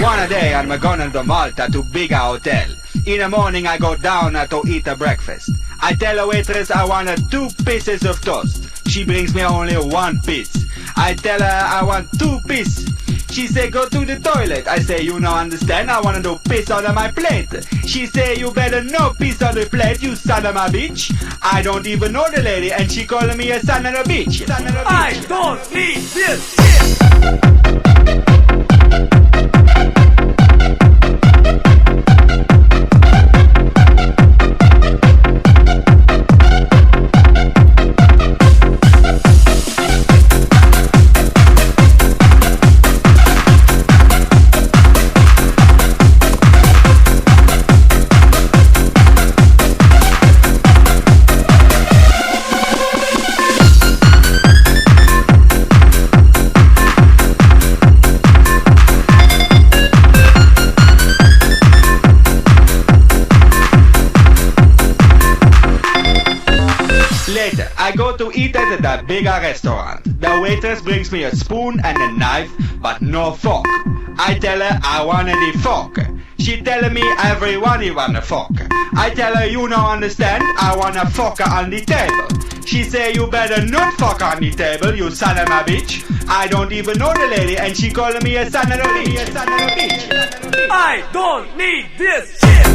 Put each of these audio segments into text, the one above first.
One day I'm going to Malta to bigger hotel. In the morning I go down to eat a breakfast. I tell the waitress I want 2 pieces of toast. She brings me only 1 piece. I tell her I want 2 pieces. She say go to the toilet. I say you no understand, I wanna do piss on my plate. She say you better no piss on the plate, you son of a bitch. I don't even know the lady and she calling me a son of a bitch. I don't need this shit. I go to eat at the bigger restaurant. The waitress brings me a spoon and a knife, but no fork. I tell her I want the fork. She telling me everyone you want a fork. I tell her you don't understand, I want a fork on the table. She say you better not fuck on the table, you son of a bitch. I don't even know the lady and she calling me a son of a bitch. I don't need this shit.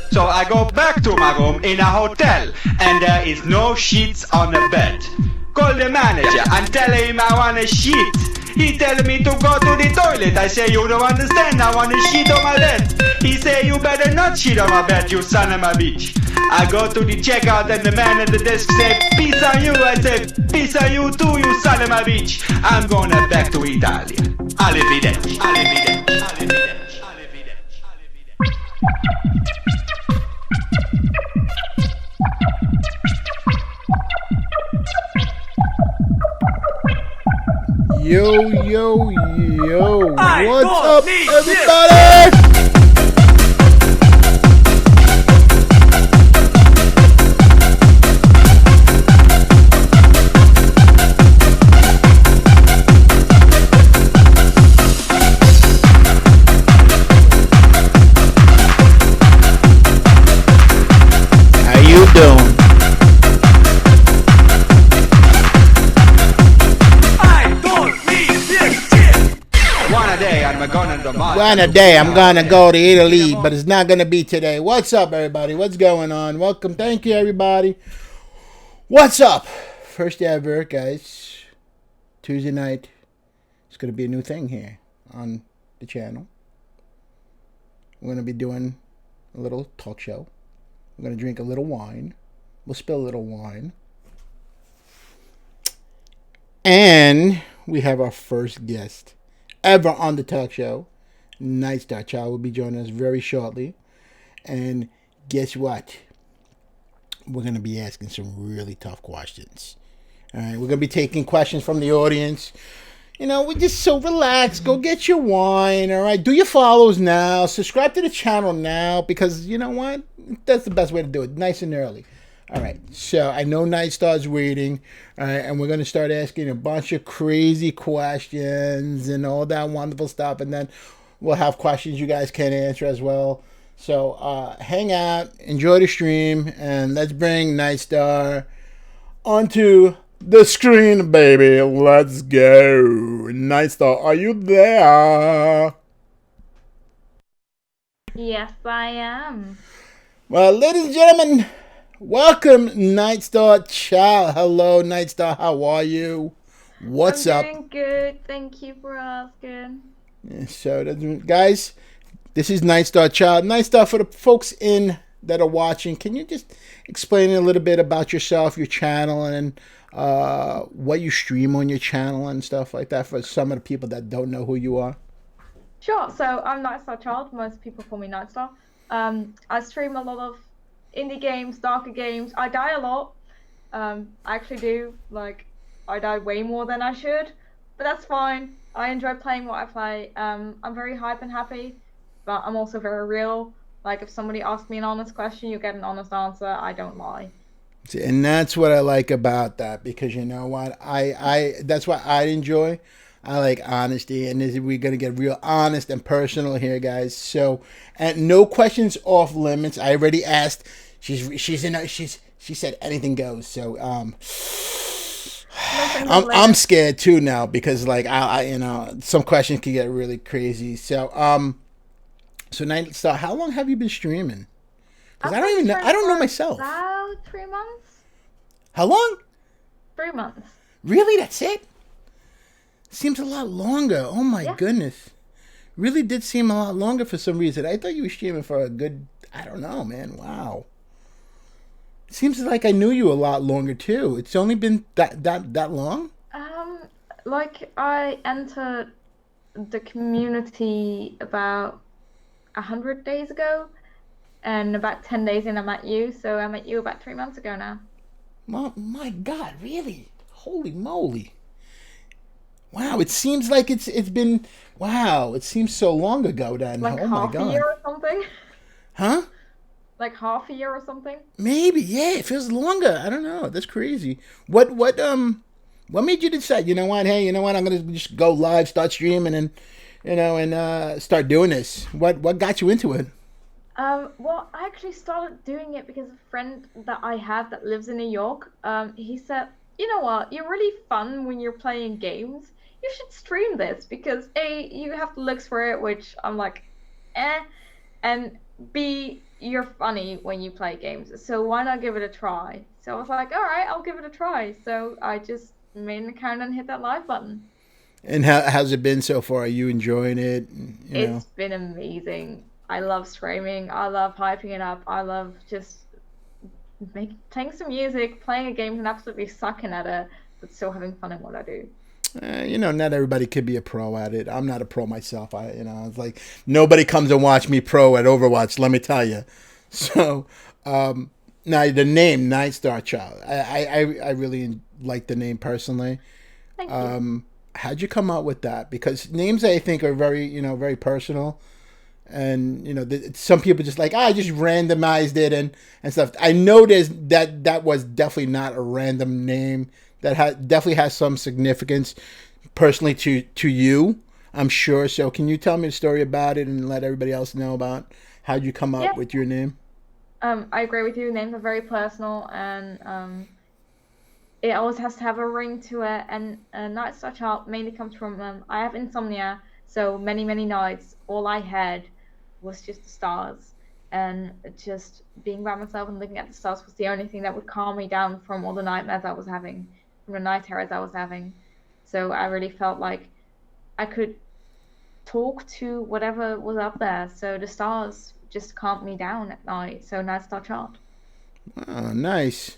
So I go back to my room in a hotel and there is no sheets on the bed. Call the manager and tell him I want a sheet. He tell me to go to the toilet. I say you don't understand, I want a sheet on my bed. He say you better not shit on my bed, you son of a bitch. I go to the checkout and the man at the desk say peace on you. I say peace on you too, you son of a bitch. I'm going back to Italia. Arrivederci. Arrivederci. Arrivederci. Arrivederci. Yo, yo, yo. What's up, everybody? How you doing? One a day, I'm gonna go to Italy, but it's not gonna be today. What's up, everybody? What's going on? Welcome, thank you, everybody. What's up? First ever, guys. Tuesday night. It's gonna be a new thing here on the channel. We're gonna be doing a little talk show. We're gonna drink a little wine. We'll spill a little wine. And we have our first guest ever on the talk show. Nightstarchild will be joining us very shortly. And guess what? We're going to be asking some really tough questions. All right, we're going to be taking questions from the audience. You know, we're just so relaxed. Go get your wine, all right? Do your follows now. Subscribe to the channel now because, you know what? That's the best way to do it, nice and early. All right, so I know Nightstar's waiting, all right, and we're going to start asking a bunch of crazy questions and all that wonderful stuff, and then we'll have questions you guys can answer as well. So hang out, enjoy the stream, and let's bring Nightstar onto the screen, baby. Let's go. Nightstar, are you there? Yes, I am. Well, ladies and gentlemen, welcome, Nightstarchild. Hello, Nightstar. How are you? What's up? I'm doing good. Thank you for asking. So, guys, this is Nightstarchild. Nightstar, for the folks in that are watching, can you just explain a little bit about yourself, your channel, and what you stream on your channel and stuff like that for some of the people that don't know who you are? Sure. So I'm Nightstarchild. Most people call me Nightstar. I stream a lot of indie games, darker games. I die a lot. I actually do. Like, I die way more than I should, but that's fine. I enjoy playing what I play. I'm very hype and happy, but I'm also very real. Like, if somebody asks me an honest question, you get an honest answer. I don't lie. See, and that's what I like about that, because you know what, I that's what I enjoy. I like honesty, and we're gonna get real honest and personal here, guys. So, and no questions off limits. I already asked. She said anything goes. So I'm scared too now, because like I some questions can get really crazy. So so Nightstar, how long have you been streaming? Because I don't even know. I don't know myself. About 3 months. How long? 3 months. Really? That's it? Seems a lot longer. Oh my goodness. Really did seem a lot longer for some reason. I thought you were streaming for a good, I don't know, man. Wow. Seems like I knew you a lot longer too. It's only been that long? Like, I entered the community about 100 days ago, and about 10 days in I met you, so I met you about 3 months ago now. My God, really? Holy moly. Wow, it seems like it's been, wow, it seems so long ago then. Like oh my half God. a year or something? Huh? Like half a year or something? Maybe, yeah, it feels longer. I don't know. That's crazy. What made you decide, you know what, hey, you know what, I'm gonna just go live, start streaming, and start doing this? What got you into it? Well, I actually started doing it because a friend that I have that lives in New York, he said, you know what, you're really fun when you're playing games. You should stream this because A, you have the looks for it, which I'm like, and B, you're funny when you play games. So why not give it a try? So I was like, all right, I'll give it a try. So I just made an account and hit that live button. And how's it been so far? Are you enjoying it? It's been amazing. I love streaming. I love hyping it up. I love just playing some music, playing a game, and absolutely sucking at it, but still having fun in what I do. Not everybody could be a pro at it. I'm not a pro myself. It's like nobody comes and watch me pro at Overwatch. Let me tell you. So, now the name Nightstarchild, I really like the name personally. Thank you. How'd you come up with that? Because names, I think, are very, very personal. And some people just like, I just randomized it and stuff. I noticed that was definitely not a random name. That definitely has some significance personally to you, I'm sure. So can you tell me the story about it and let everybody else know about how'd you come up with your name? I agree with you. Names are very personal, and it always has to have a ring to it. And Nightstarchild mainly comes from I have insomnia, so many nights all I had was just the stars, and just being by myself and looking at the stars was the only thing that would calm me down from all the nightmares I was having, from the night terrors I was having. So I really felt like I could talk to whatever was up there. So the stars just calmed me down at night. So Nightstarchild. Oh, nice.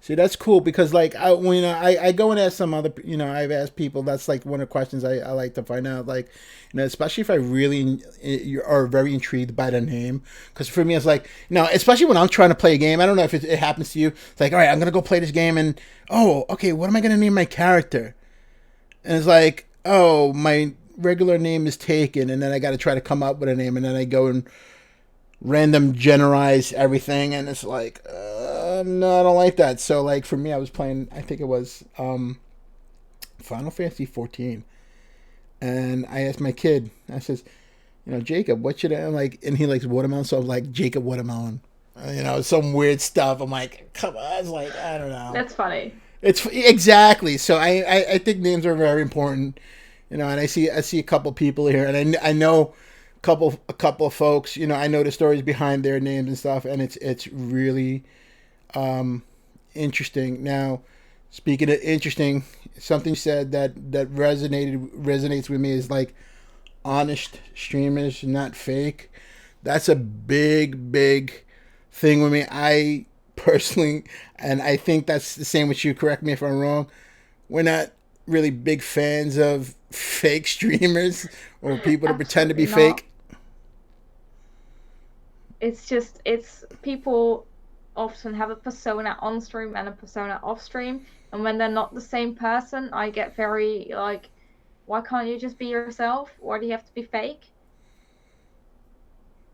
See, that's cool because like I go and ask some other, I've asked people, that's like one of the questions I like to find out, like, especially if I really are very intrigued by the name, because for me it's like, especially when I'm trying to play a game, I don't know if it happens to you, it's like, all right, I'm gonna go play this game and okay, what am I gonna name my character? And it's like, oh, my regular name is taken, and then I got to try to come up with a name, and then I go and random generalize everything, and it's like, no, I don't like that. So like for me, I was playing, I think it was Final Fantasy 14, and I asked my kid, I says, Jacob, what should I like? And he likes watermelon, so I'm like, Jacob Watermelon, some weird stuff. I'm like, come on, it's like, I don't know. That's funny. It's exactly. So I think names are very important, and I see a couple people here, and I know a couple of folks, I know the stories behind their names and stuff, and it's really interesting. Now, speaking of interesting, something you said that resonates with me is like honest streamers, not fake. That's a big thing with me. I personally, and I think that's the same with you. Correct me if I'm wrong. We're not really big fans of fake streamers or people that pretend to be Absolutely not. fake. It's people often have a persona on stream and a persona off stream, and when they're not the same person, I get very like, why can't you just be yourself? Why do you have to be fake?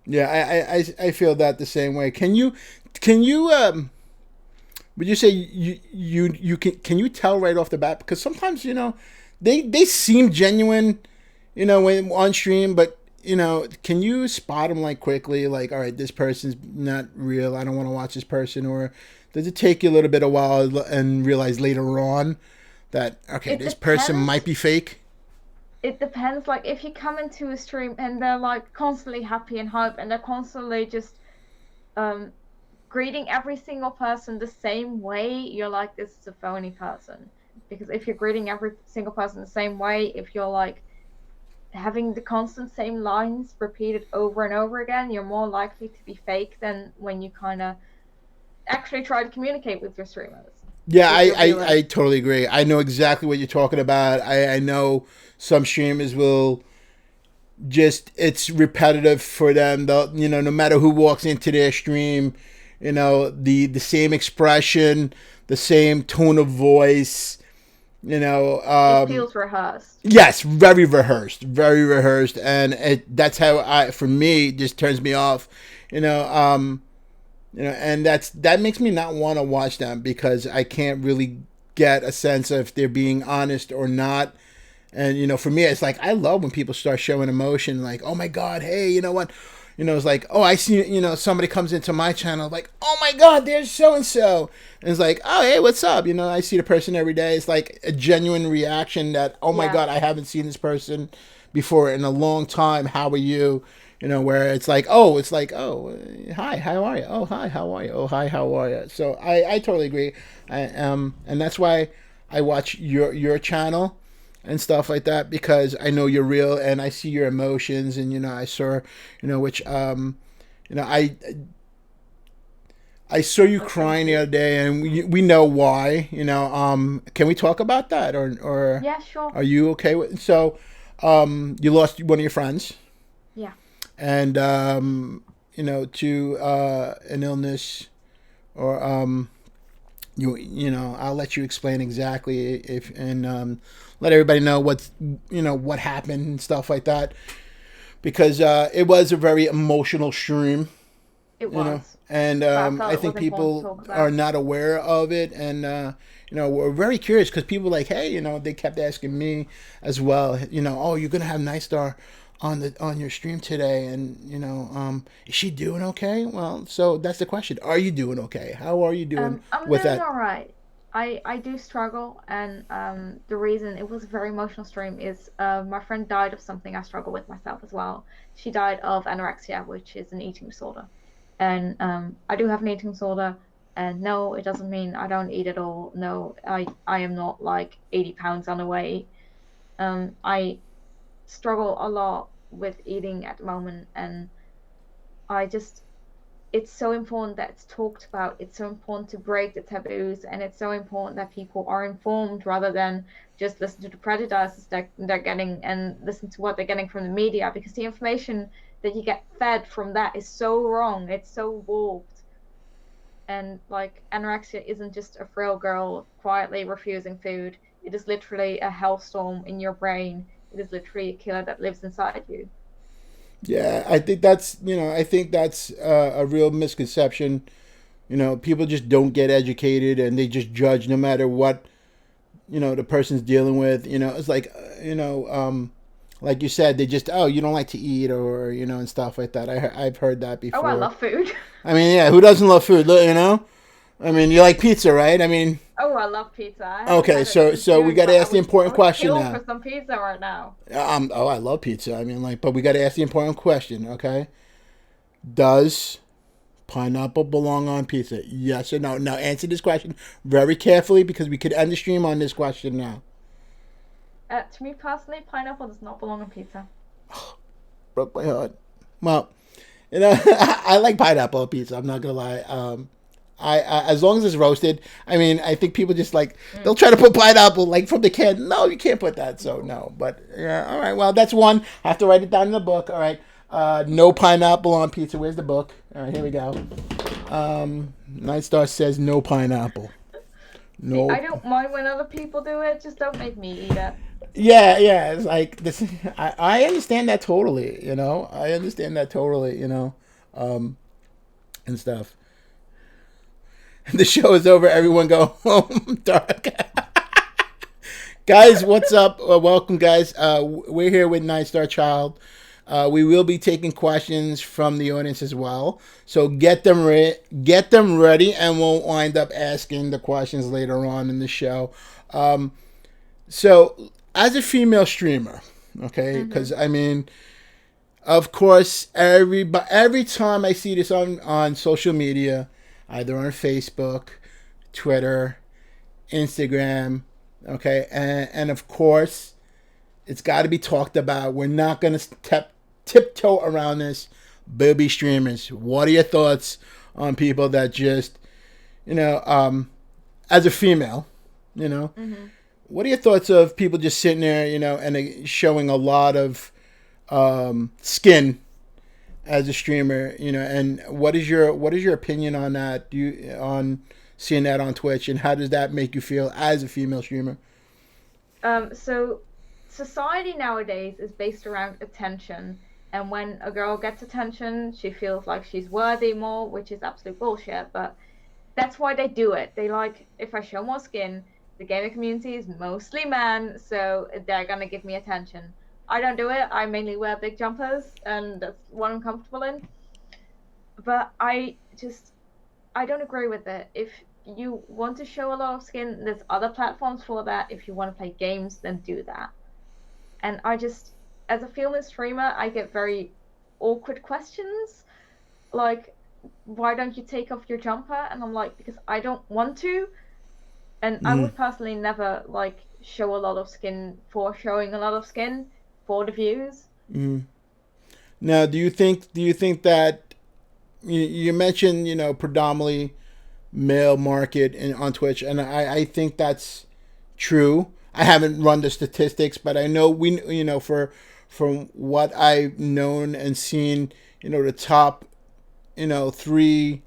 Yeah, I feel that the same way. Can you would you say you can you tell right off the bat, because sometimes they seem genuine, when on stream, but can you spot them like quickly, like, all right, this person's not real, I don't want to watch this person, or does it take you a little bit a while and realize later on that, okay, It this person depends. might be fake? It depends. Like if you come into a stream and they're like constantly happy and hype and they're constantly just um greeting every single person the same way, you're like, this is a phony person. Because if you're greeting every single person the same way, if you're like having the constant same lines repeated over and over again, you're more likely to be fake than when you kind of actually try to communicate with your streamers, Yeah, with your I viewers. totally agree. I know exactly what you're talking about. I know some streamers will just, it's repetitive for them. They'll, no matter who walks into their stream, the same expression, the same tone of voice, you know. It feels rehearsed. Yes, very rehearsed, and that's how for me, it just turns me off, you know. And that makes me not want to watch them, because I can't really get a sense of if they're being honest or not. And for me, it's like, I love when people start showing emotion, like, oh my god, hey, you know what, it's like, oh, I see, somebody comes into my channel, like, oh my god, there's so and so, and it's like, oh, hey, what's up, I see the person every day. It's like a genuine reaction that, oh my Yeah. god, I haven't seen this person before in a long time. How are you? Where it's like, oh, hi, how are you? Oh, hi, how are you? Oh, hi, how are you? So I totally agree. And that's why I watch your channel and stuff like that, because I know you're real and I see your emotions, and I saw, which you know I saw you Oh, thank crying the other you. day, and we know why. Can we talk about that, or Yeah, sure. are you okay with? So, you lost one of your friends, Yeah. and to an illness, or I'll let you explain exactly, if and let everybody know what happened and stuff like that, because it was a very emotional stream, It was. and But I I felt it think was important to people talk are about. not aware of it, and we're very curious, because people like, hey, they kept asking me as well, oh, you're gonna have Nightstar on your stream today, and is she doing okay? Well, so that's the question: are you doing okay? How are you doing I'm with doing that? all right. I do struggle, and the reason it was a very emotional stream is my friend died of something I struggle with myself as well. She died of anorexia, which is an eating disorder, and I do have an eating disorder. And no, it doesn't mean I don't eat at all. No, I am not like 80 pounds on the way. I struggle a lot with eating at the moment, and I just it's so important that it's talked about. It's so important to break the taboos, and it's so important that people are informed rather than just listen to the prejudices that they're getting and listen to what they're getting from the media, because the information that you get fed from that is so wrong. It's so warped. And like anorexia isn't just a frail girl quietly refusing food. It is literally a hellstorm in your brain. It is literally a killer that lives inside you. Yeah, I think that's a real misconception. People just don't get educated, and they just judge no matter what the person's dealing with. It's like, like you said, they just, oh, you don't like to eat, or and stuff like that. I've heard that Oh, I before. love food. I mean, yeah, who doesn't love food? I mean, you like pizza, right? I mean, Oh, I love pizza. I haven't okay, had it so since so we June, got to but ask the I important would question kill now. for some pizza right now. Oh, I love pizza. I mean, like, but we got to ask the important question. Okay, does pineapple belong on pizza? Yes or no? Now answer this question very carefully, because we could end the stream on this question now. To me personally, pineapple does not belong on pizza. Broke my heart. Well, You know, I like pineapple on pizza. I'm not gonna lie. I as long as it's roasted. I mean, I think people just like they'll try to put pineapple like from the can. No, you can't put that. So no. But yeah, all right. Well, that's one. I have to write it down in the book. All right. No pineapple on pizza. Where's the book? All right, here we go. Nightstar says no pineapple. See, No. I don't mind when other people do it, just don't make me eat it. Yeah, yeah. It's like this. I understand that totally. You know, I understand that totally. You know, and stuff. The show is over. Everyone go home. Dark. Guys, what's up? Welcome, guys. We're here with Nightstarchild. We will be taking questions from the audience as well. So get them ready, and we'll wind up asking the questions later on in the show. So, as a female streamer, okay, because I mean, of course, every time I see this on social media, either on Facebook, Twitter, Instagram, okay, and of course, it's got to be talked about. We're not gonna tiptoe around this. Booby streamers. What are your thoughts on people that just, you know, as a female, you know, what are your thoughts of people just sitting there, you know, and showing a lot of skin as a streamer, you know, and what is your opinion on that? Do you on seeing that on Twitch, and how does that make you feel as a female streamer? So society nowadays is based around attention, and when a girl gets attention, she feels like she's worthy more, which is absolute bullshit. But that's why they do it. They like, if I show more skin, the gaming community is mostly men, so they're gonna give me attention. I don't do it. I mainly wear big jumpers, and that's what I'm comfortable in. But I don't agree with it. If you want to show a lot of skin, there's other platforms for that. If you want to play games, then do that. And as a female streamer, I get very awkward questions, like, why don't you take off your jumper? And I'm like, because I don't want to. And I Mm, would personally never like show a lot of skin for showing a lot of skin for the views. mm. Now, do you think that you mentioned, you know, predominantly male market on Twitch, and I think that's true. I haven't run the statistics, but I know you know, from what I've known and seen, you know, the top, you know, three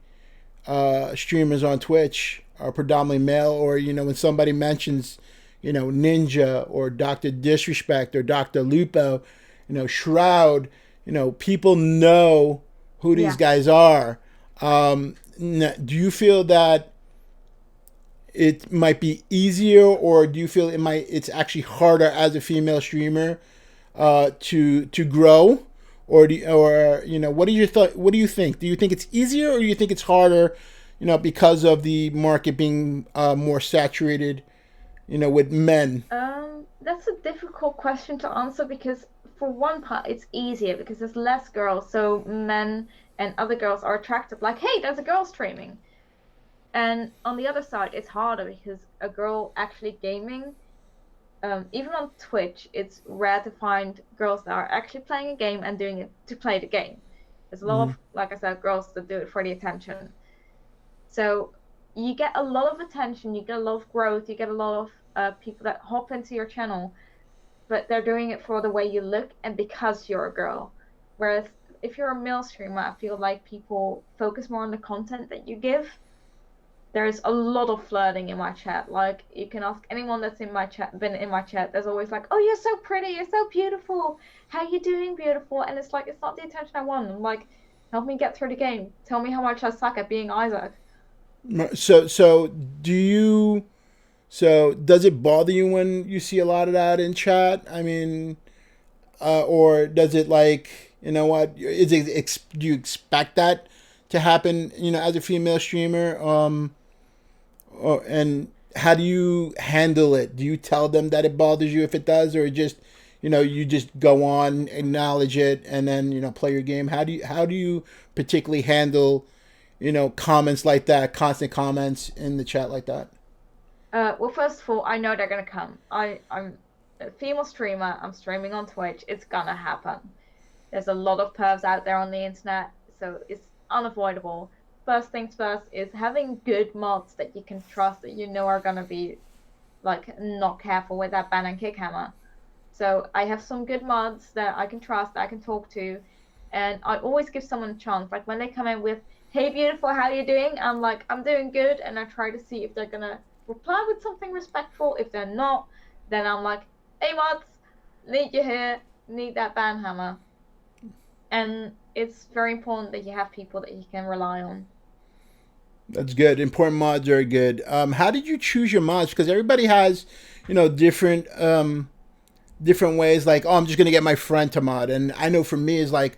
streamers on Twitch are predominantly male. Or, you know, when somebody mentions, you know, Ninja or Doctor Disrespect or Doctor Lupo, you know, Shroud, you know, people know who these Yeah. guys are. Do you feel that it might be easier, or do you feel it's actually harder as a female streamer to grow, or you know, what do you think? Do you think it's easier, or do you think it's harder, you know, because of the market being more saturated, you know, with men? That's a difficult question to answer because for one part it's easier because there's less girls, so men and other girls are attracted. Like, hey, there's a girl streaming. And on the other side, it's harder because a girl actually gaming, even on Twitch, it's rare to find girls that are actually playing a game and doing it to play the game. There's a lot Mm-hmm. of, like I said, girls that do it for the attention. So you get a lot of attention, you get a lot of growth, you get a lot of people that hop into your channel, but they're doing it for the way you look and because you're a girl. Whereas if you're a male streamer, I feel like people focus more on the content that you give. There's a lot of flirting in my chat. Like, you can ask anyone that's in my chat, been in my chat. There's always like, "Oh, you're so pretty. You're so beautiful. How you doing, beautiful?" And it's like, it's not the attention I want. I'm like, help me get through the game. Tell me how much I suck at being Isaac. So do you? So does it bother you when you see a lot of that in chat? I mean, or does it, like, you know what? Do you expect that to happen? You know, as a female streamer, and how do you handle it? Do you tell them that it bothers you if it does, or just, you know, you just go on, acknowledge it, and then, you know, play your game? How do you particularly handle, you know, comments like that, constant comments in the chat like that? Well, first of all, I know they're gonna come. I'm a female streamer. I'm streaming on Twitch. It's gonna happen. There's a lot of pervs out there on the internet. so it's unavoidable. First things first is having good mods that you can trust, that you know are gonna be like not careful with that ban and kick hammer. So I have some good mods that I can trust, that I can talk to, and I always give someone a chance. Like when they come in with, "Hey, beautiful, how are you doing?" I'm like, "I'm doing good," and I try to see if they're gonna reply with something respectful. If they're not, then I'm like, "Hey, mods, need you here, need that ban hammer," and it's very important that you have people that you can rely on. That's good. Important mods are good. How did you choose your mods? Because everybody has, different different ways. Like, oh, I'm just gonna get my friend to mod, and I know for me is like,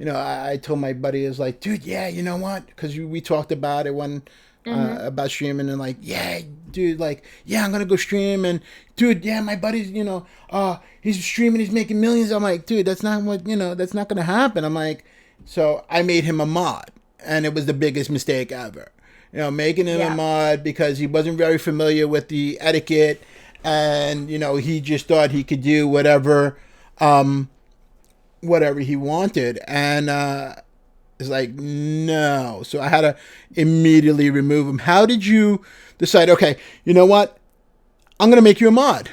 I told my buddy is like, dude, yeah, you know what? Because we talked about it when about streaming, and like, yeah, dude, like, yeah, I'm gonna go stream, and dude, yeah, my buddy's, he's streaming, he's making millions. I'm like, dude, that's not what, that's not gonna happen. I'm like, so I made him a mod, and it was the biggest mistake ever. Making him a mod because he wasn't very familiar with the etiquette, and he just thought he could do whatever he wanted, and it's like, no. So I had to immediately remove him. How did you decide? Okay, you know what? I'm gonna make you a mod.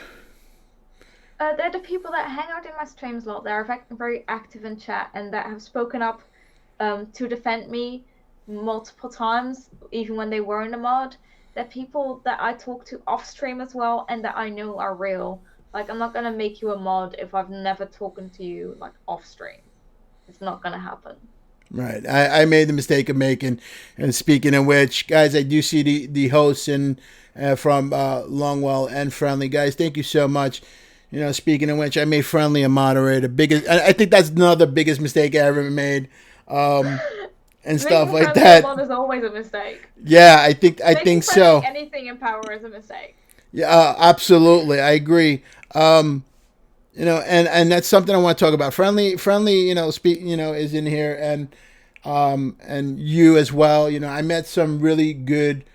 They're the people that hang out in my streams a lot. They're very active in chat and that have spoken up to defend me multiple times, even when they were in the mod. They're people that I talk to off stream as well, and that I know are real. Like, I'm not gonna make you a mod if I've never talked to you like off stream. It's not gonna happen. Right. I made the mistake of making, and speaking of which, guys, I do see the hosts and from Longwell and Friendly. Guys, thank you so much. Speaking of which, I made Friendly a moderator. I think that's another biggest mistake I ever made. And stuff like that. Making is always a mistake. Yeah, I think so. Anything in power is a mistake. Yeah, absolutely. I agree. And that's something I want to talk about. Friendly, is in here, and you as well. I met some really good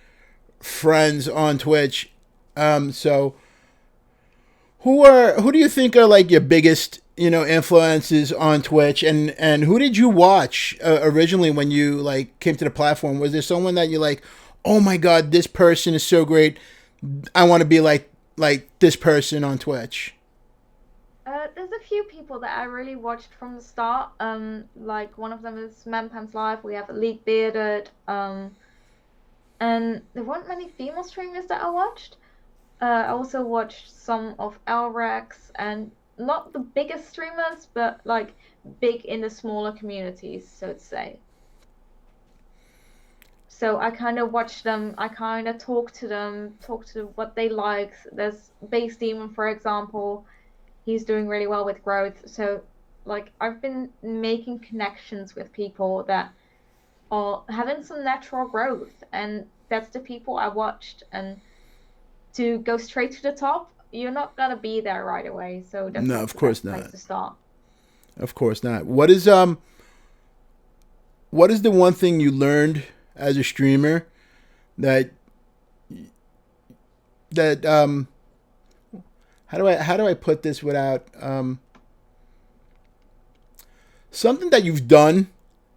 friends on Twitch. So who do you think are like your biggest, influences on Twitch, and who did you watch originally when you like came to the platform? Was there someone that you like, oh my God, this person is so great, I want to be like this person on Twitch? There's a few people that I really watched from the start. Like one of them is Manpans Live. We have Elite Bearded. And there weren't many female streamers that I watched. I also watched some of Elrex, and not the biggest streamers, but like big in the smaller communities, so to say. So I kind of watch them, I kind of talk to what they like. There's Base Demon, for example. He's doing really well with growth. So like I've been making connections with people that are having some natural growth, and that's the people I watched. And to go straight to the top, you're not gonna be there right away. So that's no, of course not. Place to start. Of course not. What is the one thing you learned as a streamer that how do I put this without something that you've done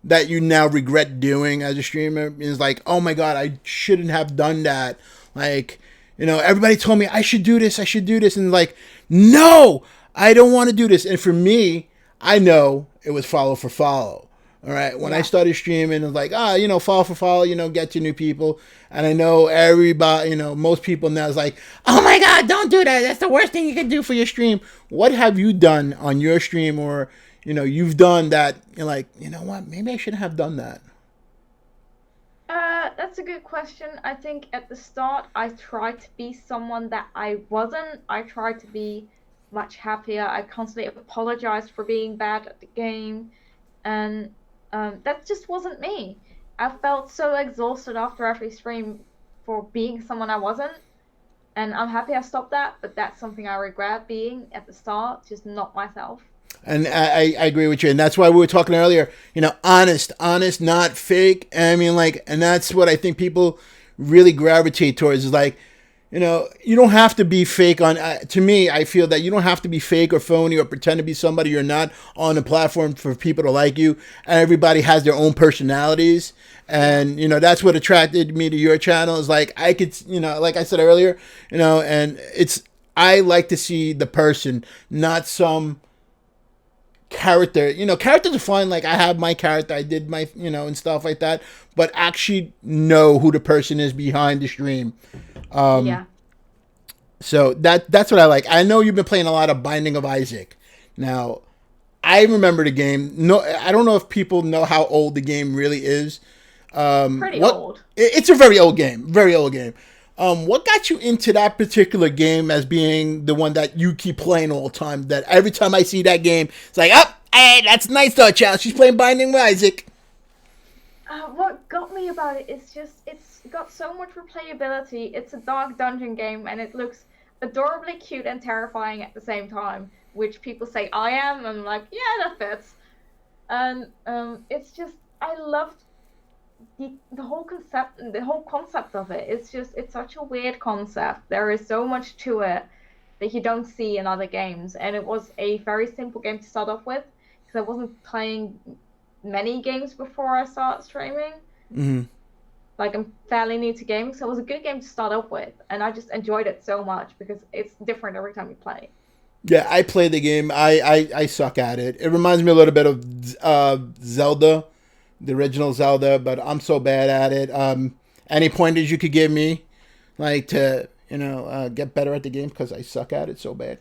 that you now regret doing as a streamer is like, oh my God, I shouldn't have done that. Like, everybody told me I should do this, and like, no, I don't want to do this. And for me, I know it was follow for follow. All right. When I started streaming, it was like, follow for follow, get to new people. And I know everybody, most people now is like, oh my God, don't do that. That's the worst thing you can do for your stream. What have you done on your stream, or, you've done that you're like, you know what, maybe I shouldn't have done that? That's a good question. I think at the start, I tried to be someone that I wasn't. I tried to be much happier. I constantly apologized for being bad at the game. And that just wasn't me. I felt so exhausted after every stream for being someone I wasn't. And I'm happy I stopped that, but that's something I regret being at the start, just not myself. And I agree with you. And that's why we were talking earlier, honest, not fake. I mean, like, and that's what I think people really gravitate towards is like, You don't have to be fake on. To me, I feel that you don't have to be fake or phony or pretend to be somebody you're not on a platform for people to like you. And everybody has their own personalities, and that's what attracted me to your channel. Is like I could, like I said earlier, and it's I like to see the person, not some character. Characters are fun. Like I have my character, I did my, and stuff like that. But actually know who the person is behind the stream. Yeah. So that's what I like. I know you've been playing a lot of Binding of Isaac. Now, I remember the game. No, I don't know if people know how old the game really is. Pretty old. It's a very old game. Very old game. What got you into that particular game as being the one that you keep playing all the time? That every time I see that game, it's like, hey, that's Nightstarchild. She's playing Binding of Isaac. What got me about it is just it's got so much replayability. It's a dark dungeon game, and it looks adorably cute and terrifying at the same time, which people say I am. I'm like, yeah, that fits. And it's just I loved the whole concept of it. It's such a weird concept. There is so much to it that you don't see in other games, and it was a very simple game to start off with because I wasn't playing many games before I started streaming. Mm-hmm. Like I'm fairly new to gaming, so it was a good game to start up with, and I just enjoyed it so much because it's different every time you play. Yeah, I play the game. I suck at it. It reminds me a little bit of Zelda, the original Zelda, but I'm so bad at it. Any pointers you could give me, like to get better at the game because I suck at it so bad.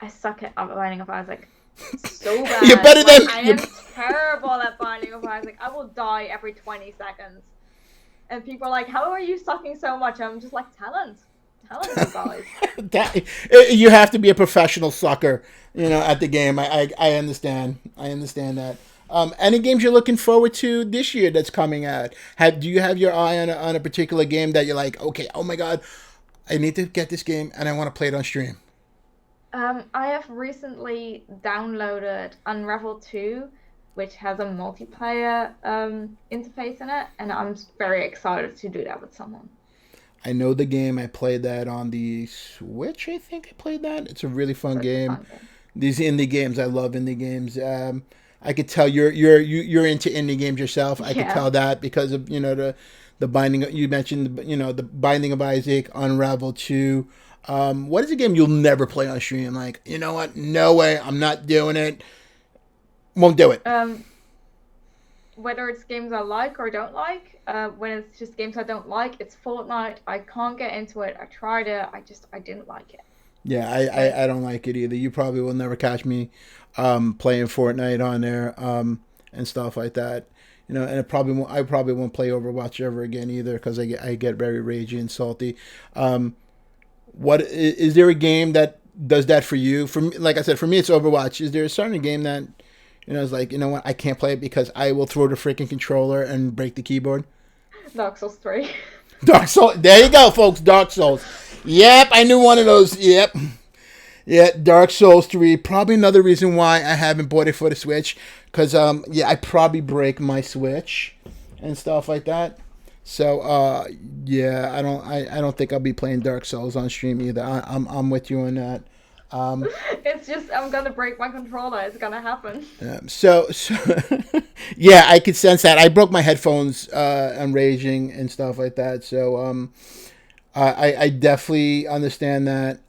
I suck at Binding of Isaac so bad. You're better than I am terrible at Binding of Isaac. I will die every 20 seconds. And people are like, how are you sucking so much? I'm just like, talent, you guys. You have to be a professional sucker, at the game. I understand. I understand that. Any games you're looking forward to this year that's coming out? Do you have your eye on a particular game that you're like, okay, oh my god, I need to get this game and I want to play it on stream? I have recently downloaded Unravel 2, which has a multiplayer interface in it, and I'm very excited to do that with someone. I know the game. I played that on the Switch. I think I played that. It's a really fun game. These indie games, I love indie games. I could tell you're into indie games yourself. I could tell that because of the Binding. You mentioned the Binding of Isaac, Unravel 2. What is a game you'll never play on stream? Like, you know what? No way. I'm not doing it. Won't do it. Whether it's games I like or don't like, when it's just games I don't like, it's Fortnite. I can't get into it. I tried it. I didn't like it. Yeah, I don't like it either. You probably will never catch me playing Fortnite on there and stuff like that. And I probably won't play Overwatch ever again either because I get very ragey and salty. What is there a game that does that for you? For me, like I said, for me it's Overwatch. Is there a certain game that it's like, you know what, I can't play it because I will throw the freaking controller and break the keyboard? Dark Souls 3. Dark Souls. There you go, folks. Dark Souls. Yep, I knew one of those. Yep. Yeah, Dark Souls 3. Probably another reason why I haven't bought it for the Switch. Because, I probably break my Switch and stuff like that. So, I don't think I'll be playing Dark Souls on stream either. I'm with you on that. It's just I'm gonna break my controller. It's gonna happen. So yeah, I could sense that. I broke my headphones. I'm raging and stuff like that. So I definitely understand that.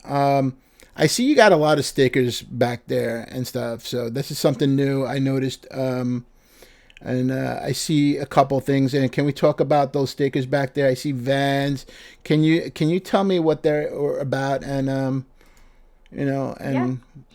I see you got a lot of stickers back there and stuff. So this is something new I noticed. And I see a couple things. And can we talk about those stickers back there? I see Vans. Can you tell me what they're about? And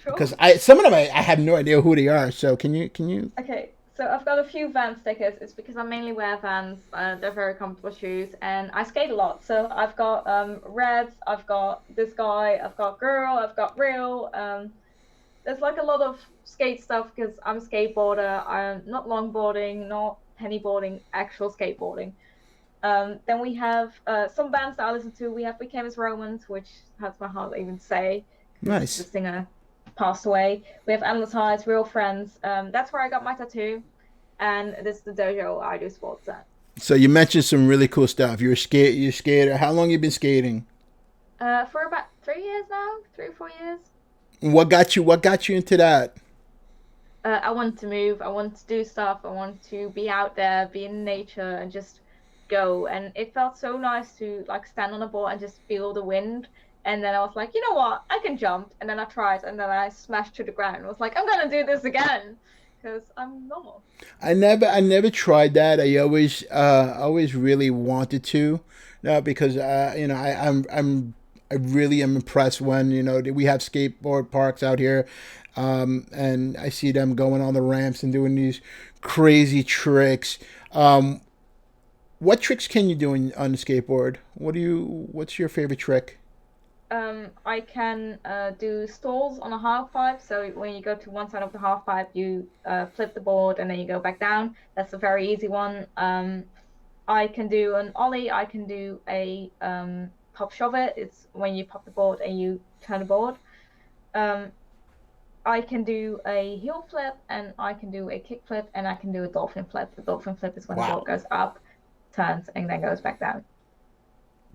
because some of them I have no idea who they are. So can you? Okay, so I've got a few Vans stickers. It's because I mainly wear Vans. They're very comfortable shoes, and I skate a lot. So I've got Reds. I've got this guy. I've got Girl. I've got Real. There's like a lot of skate stuff because I'm a skateboarder. I'm not longboarding, not pennyboarding, actual skateboarding. Then we have some bands that I listen to. We have We Came as Romans, which hurts my heart to even say. Nice. The singer passed away. We have Endless Highs, Real Friends. That's where I got my tattoo. And this is the dojo I do sports at. So you mentioned some really cool stuff. You're a skater. How long you been skating? For about 3 years now, 3 or 4 years. And what got you into that? I wanted to move. I wanted to do stuff. I wanted to be out there, be in nature, and just go. And it felt so nice to like stand on a board and just feel the wind. And then I was like, you know what? I can jump. And then I tried, and then I smashed to the ground. I was like, I'm gonna do this again because I'm normal. I never tried that. Always really wanted to. No, because I really am impressed when we have skateboard parks out here, and I see them going on the ramps and doing these crazy tricks. Um, what tricks can you do on the skateboard? What's your favorite trick? I can do stalls on a half pipe. So when you go to one side of the half pipe, you flip the board and then you go back down. That's a very easy one. I can do an ollie. I can do a pop shove it. It's when you pop the board and you turn the board. Um, I can do a heel flip and I can do a kick flip and I can do a dolphin flip. The dolphin flip is when the board Wow. goes up, turns, and then goes back down.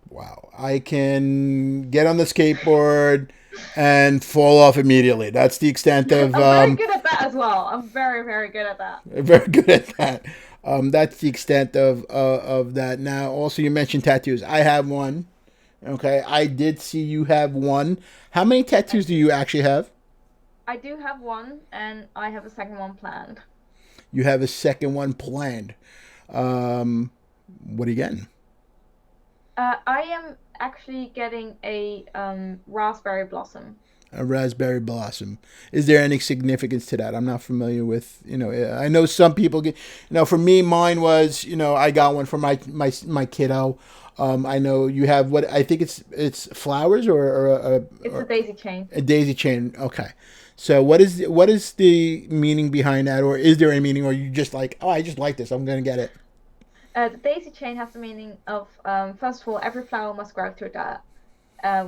Wow. I can get on the skateboard and fall off immediately. That's the extent of I'm very good at that as well. I'm very, very good at that. very good at that. That's the extent of that. Now, also you mentioned tattoos. I have one. Okay, I did see you have one. How many I, tattoos do you actually have? I do have one, and I have a second one planned. You have a second one planned. Um, what are you getting? I am actually getting a raspberry blossom. A raspberry blossom. Is there any significance to that? I'm not familiar with. I know some people get. For me, mine was. I got one for my kiddo. I know you have what I think it's flowers It's a daisy chain. a daisy chain. Okay. So what is the meaning behind that, or is there any meaning, or you just like, oh, I just like this, I'm gonna get it. The daisy chain has the meaning of, first of all, every flower must grow through dirt,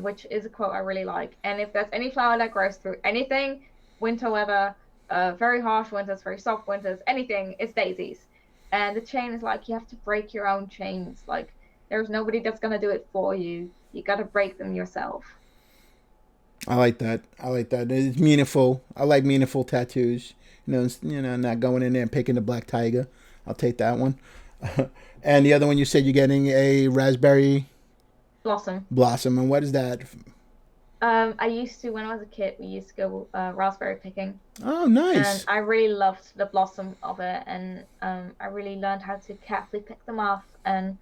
which is a quote I really like. And if there's any flower that grows through anything, winter weather, very harsh winters, very soft winters, anything, it's daisies. And the chain is like you have to break your own chains. Like there's nobody that's gonna do it for you. You gotta break them yourself. I like that. I like that. It's meaningful. I like meaningful tattoos. Not going in there and picking the black tiger. I'll take that one. And the other one you said you're getting a raspberry Blossom. blossom. And what is that? I used to when I was a kid. We used to go raspberry picking, Oh, and nice. I really loved the blossom of it. And I really learned how to carefully pick them off. And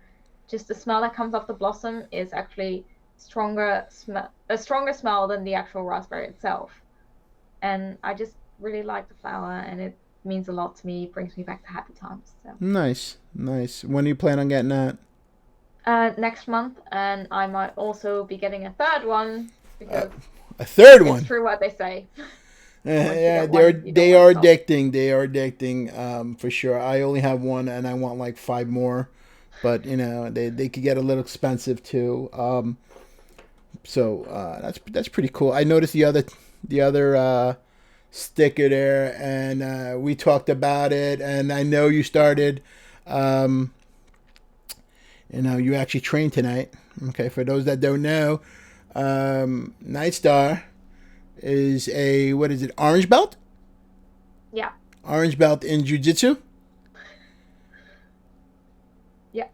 just the smell that comes off the blossom is actually a stronger smell than the actual raspberry itself. And I just really like the flower, and it means a lot to me. It brings me back to happy times. So Nice. Nice. When do you plan on getting that? next month, and I might also be getting a third one Uh, because a third it's one. true what they say. Once you Yeah, get one, you don't they want to are stop. addicting. They are addicting, for sure. I only have one, and I want like five more, but they could get a little expensive too. So that's pretty cool. I noticed the other sticker there, and we talked about it, and I know you started. Um, you actually trained tonight. Okay, for those that don't know, Nightstar is a what is it? Orange belt? Yeah, Orange belt in jujitsu. yeah.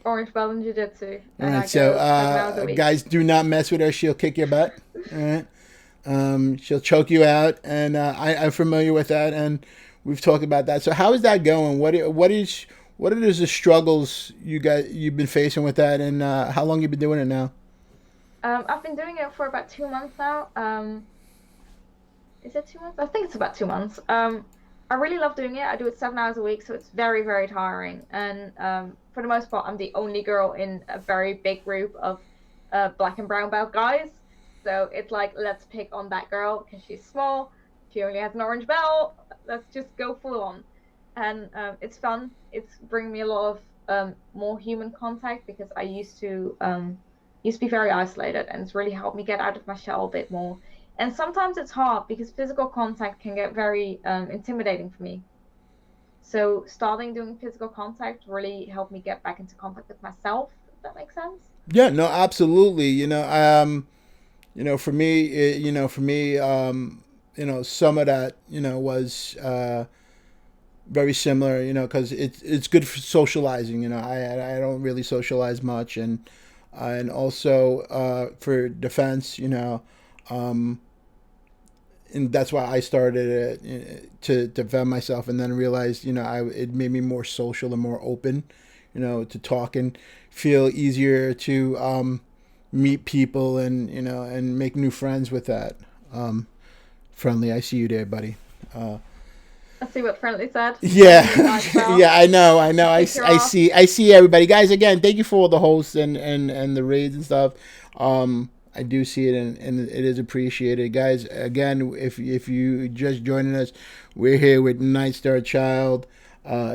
Orange belt in jiu-jitsu, All and right, I so go 7 hours a week. guys, do not mess with her. She'll kick your butt. All right, she'll choke you out, and I'm familiar with that, and we've talked about that. So how is that going? What is the struggles you've been facing with that, and how long you been doing it now? I've been doing it for about 2 months now. Is it 2 months? I think it's about 2 months. I really love doing it. I do it 7 hours a week, so it's very, very tiring. And for the most part, I'm the only girl in a very big group of black and brown belt guys. So it's like, let's pick on that girl because she's small. She only has an orange belt. Let's just go full on. And it's fun. It's bringing me a lot of more human contact because I used to be very isolated, and it's really helped me get out of my shell a bit more. And sometimes it's hard because physical contact can get very intimidating for me. So starting doing physical contact really helped me get back into contact with myself, if that makes sense. Yeah, no, absolutely. For me, some of that, was very similar, because it's good for socializing. I don't really socialize much, and also for defense, um, and that's why I started it to defend myself, and then realized, it made me more social and more open, to talk and feel easier to meet people and make new friends with that. Friendly, I see you there, buddy. Let's see what Friendly said. Yeah, Well. yeah, I know. I see everybody, guys. Again, thank you for all the hosts and the raids and stuff. I do see it, and it is appreciated, guys. Again, if you just joining us, we're here with Nightstarchild,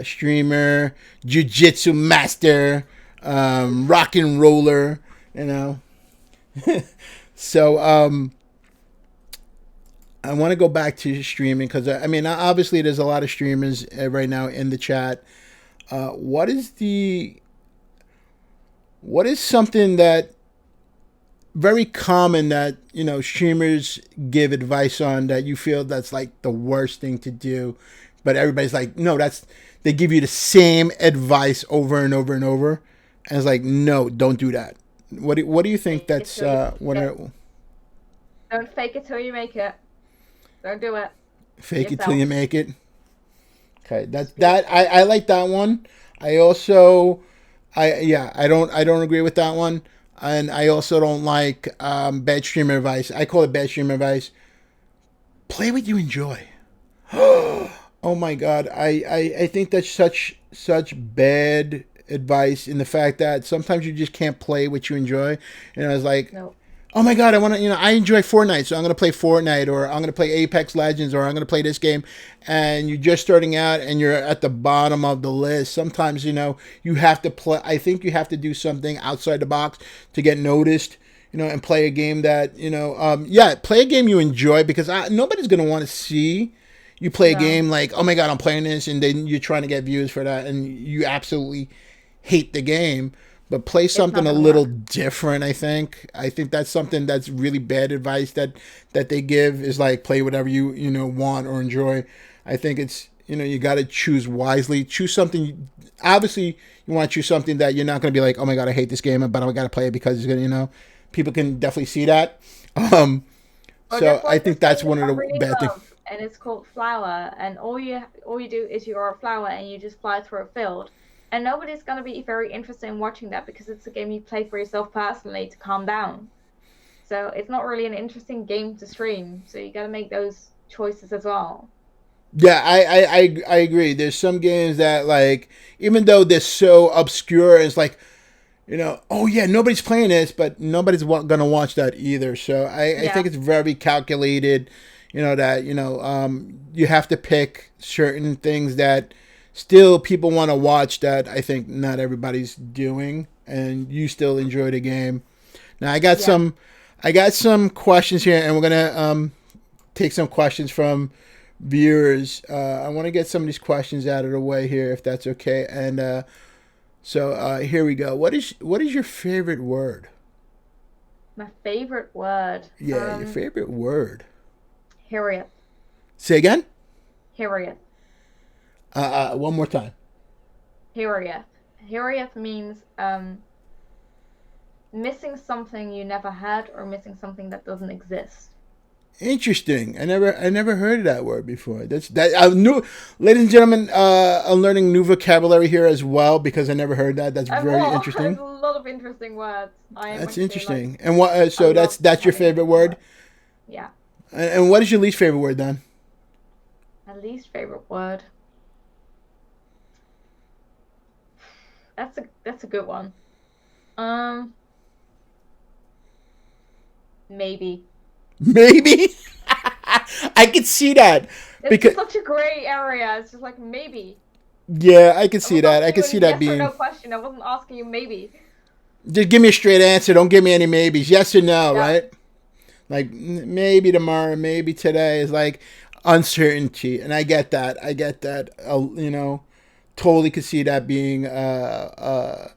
streamer, jiu-jitsu master, rock and roller. So I want to go back to streaming because obviously there's a lot of streamers right now in the chat. What is something that very common that streamers give advice on that you feel that's like the worst thing to do, but everybody's like, no, they give you the same advice over and over and over, and it's like, no, don't do that. What do you think that's Don't fake it till you make it. Don't do it. Fake it till you make it. Okay, I like that one. I also I don't agree with that one, and I also don't like bad streamer advice. I call it bad streamer advice. Play what you enjoy. Oh my god, I think that's such bad advice in the fact that sometimes you just can't play what you enjoy. And I was like, no. Oh my god, I enjoy Fortnite, so I'm gonna play Fortnite, or I'm gonna play Apex Legends, or I'm gonna play this game. And you're just starting out, and you're at the bottom of the list. Sometimes you have to play. I think you have to do something outside the box to get noticed. And play a game that play a game you enjoy, because nobody's gonna want to see you play a game like, oh my god, I'm playing this, and then you're trying to get views for that, and you absolutely hate the game. But play something a little different. I think that's something that's really bad advice that they give, is like, play whatever you want or enjoy. I think it's you got to choose wisely. Choose something. Obviously, you want to choose something that you're not going to be like, oh my god, I hate this game, but I got to play it because it's gonna people can definitely see that. So I think that's one of the bad things. And it's called Flower, and all you do is you're a flower and you just fly through a field. And nobody's going to be very interested in watching that because it's a game you play for yourself personally to calm down. So it's not really an interesting game to stream. So you got to make those choices as well. Yeah, I agree. There's some games that, like, even though they're so obscure, it's like, oh yeah, nobody's playing this, but nobody's going to watch that either. So I think it's very calculated, that, you have to pick certain things that still people want to watch, that I think not everybody's doing, and you still enjoy the game. Now I got some questions here, and we're gonna take some questions from viewers. I want to get some of these questions out of the way here, if that's okay. And so here we go. What is your favorite word? My favorite word. Yeah, your favorite word. Harriet. Say again. Harriet. One more time. Harriet. Harriet means missing something you never had, or missing something that doesn't exist. Interesting. I never heard of that word before. New, ladies and gentlemen. I'm learning new vocabulary here as well, because I never heard that. That's very interesting. There's a lot of interesting words. That's interesting. And what? So that's your favorite word? Yeah. And what is your least favorite word then? My least favorite word. That's a good one. Maybe. Maybe? I could see that. It's such a gray area. It's just like, maybe. Yeah, I could see that. I could see that yes being. Or no question. I wasn't asking you maybe. Just give me a straight answer. Don't give me any maybes. Yes or no, right? Like, maybe tomorrow, maybe today. Is like, uncertainty, and I get that. I get that. Totally could see that being a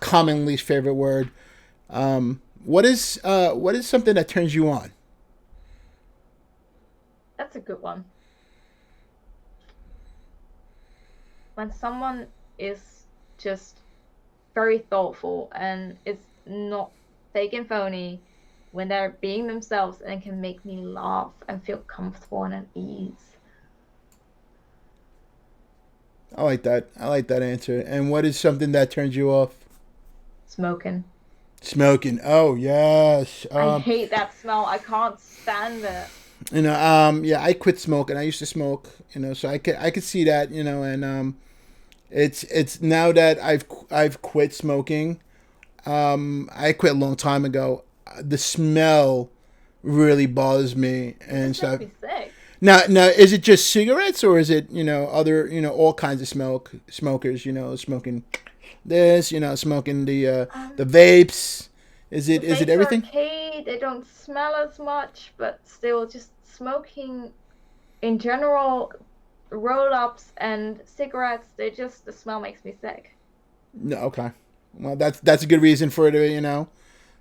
common least favorite word. What is something that turns you on? That's a good one. When someone is just very thoughtful and is not fake and phony, when they're being themselves and can make me laugh and feel comfortable and at ease. I like that. I like that answer. And what is something that turns you off? Smoking. Smoking. Oh yes. I hate that smell. I can't stand it. Yeah, I quit smoking. I used to smoke. So I could see that. And it's now that I've quit smoking. I quit a long time ago. The smell really bothers me and stuff. Makes me sick. Now, is it just cigarettes or is it other all kinds of smokers? Smoking this, smoking the vapes. Is it everything? Are okay. They don't smell as much, but still, just smoking in general, roll-ups and cigarettes. The smell makes me sick. No, okay. Well, that's a good reason for it.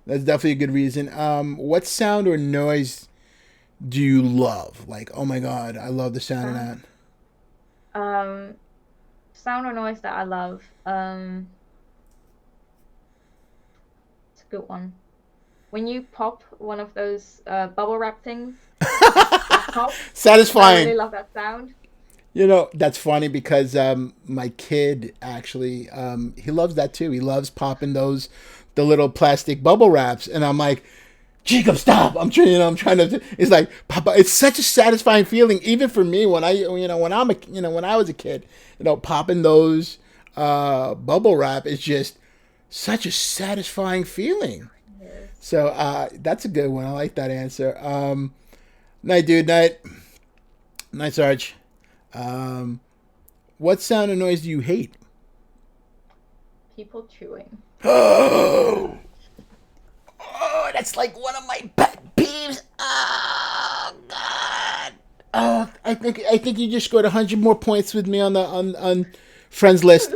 That's definitely a good reason. What sound or noise do you love? Like, oh my god, I love the sound of that. Sound or noise that I love. It's a good one. When you pop one of those bubble wrap things, pop, satisfying. I really love that sound. That's funny because my kid actually he loves that too. He loves popping the little plastic bubble wraps, and I'm like, Jacob, stop! I'm trying to. It's like, Papa, it's such a satisfying feeling, even for me when I was a kid. Popping those bubble wrap is just such a satisfying feeling. Yes. So that's a good one. I like that answer. Night, dude. Night, Sarge. What sound or noise do you hate? People chewing. Oh, that's like one of my pet peeves. Oh God. Oh, I think you just scored 100 more points with me on friends list.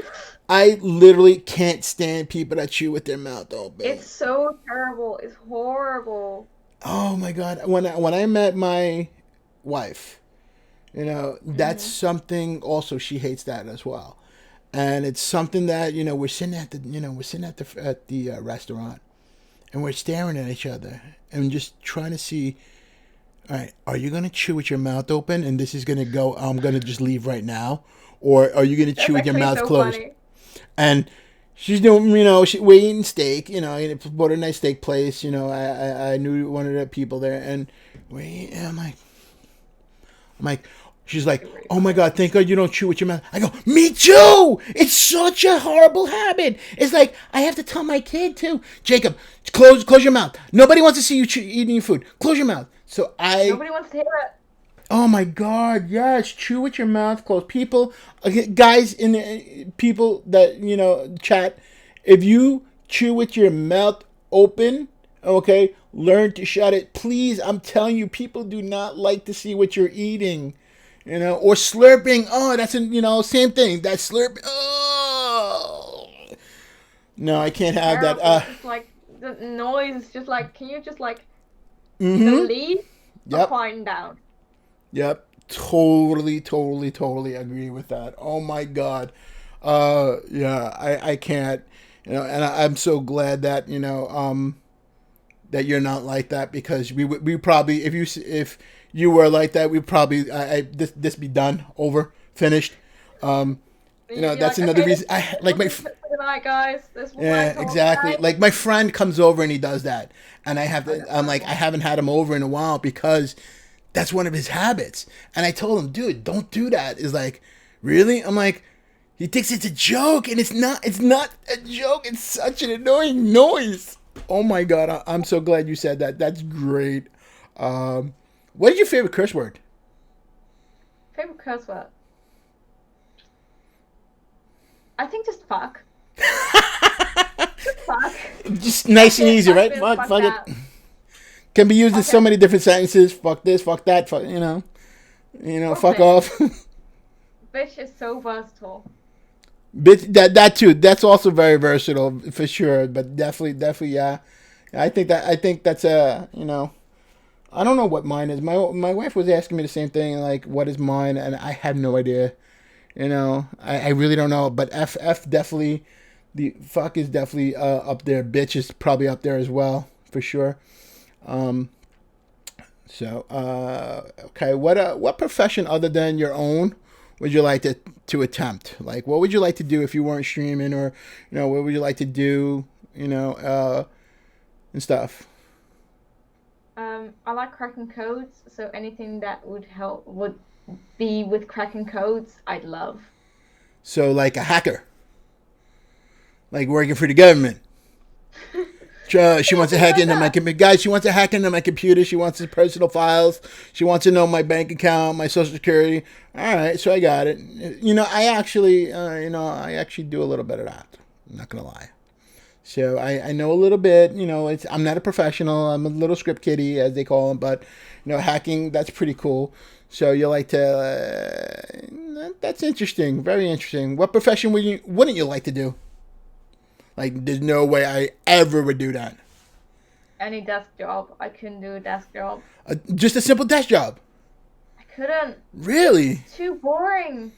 I literally can't stand people that chew with their mouth open. It's so terrible. It's horrible. Oh my God. When I met my wife, that's something also she hates that as well. And it's something that, we're sitting at the restaurant and we're staring at each other and just trying to see, all right, are you going to chew with your mouth open and this is going to go, I'm going to just leave right now? Or are you going to chew with your mouth closed? Funny. And she's doing, we're eating steak, I bought a nice steak place, I knew one of the people there and I'm like, she's like, oh my God, thank God you don't chew with your mouth. I go, me too! It's such a horrible habit. It's like, I have to tell my kid too. Jacob, close your mouth. Nobody wants to see you eating your food. Close your mouth. Nobody wants to hear it. Oh my God, yes, chew with your mouth closed. People, guys, people that, chat, if you chew with your mouth open, okay, learn to shut it. Please, I'm telling you, people do not like to see what you're eating, or slurping. Oh, that's, same thing. That's slurping. Oh. No, I can't have that. It's like, the noise is just like, can you just like, leave or quieten down? Yep. Totally agree with that. Oh my God. Yeah, I can't, and I'm so glad that, that you're not like that, because we probably, if you were like that, we probably, this be done, over, finished. That's like, another reason. I like my. Good night, guys. Yeah, exactly. Night. Like my friend comes over and he does that, and I'm like, I haven't had him over in a while because that's one of his habits. And I told him, dude, don't do that. Is like, really? I'm like, he thinks it's a joke, and it's not a joke. It's such an annoying noise. Oh my God, I'm so glad you said that. That's great. What is your favorite curse word? Favorite curse word? I think just fuck. Just fuck. Just nice and easy, right? Fuck it. Can be used in so many different sentences. Fuck this, fuck that, fuck, Fuck Bitch. off. Bitch is so versatile. Bitch, that too. That's also very versatile for sure. But definitely, yeah. I think that's I don't know what mine is. My wife was asking me the same thing, like what is mine, and I have no idea. I really don't know. But F definitely, the fuck is definitely up there. Bitch is probably up there as well for sure. Um, okay, what profession other than your own would you like to attempt? Like, what would you like to do if you weren't streaming, or what would you like to do? And stuff. I like cracking codes, so anything that would be with cracking codes, I'd love. So, like a hacker, like working for the government. She wants to hack into my computer. Guys, she wants to hack into my computer. She wants his personal files. She wants to know my bank account, my social security. All right, so I got it. I actually do a little bit of that. I'm not gonna lie. So I know a little bit. I'm not a professional. I'm a little script kiddie, as they call them. But hacking, that's pretty cool. So you like to? That's interesting. Very interesting. What profession wouldn't you like to do? Like, there's no way I ever would do that. Any desk job. I couldn't do a desk job. Just a simple desk job. I couldn't. Really? It's too boring.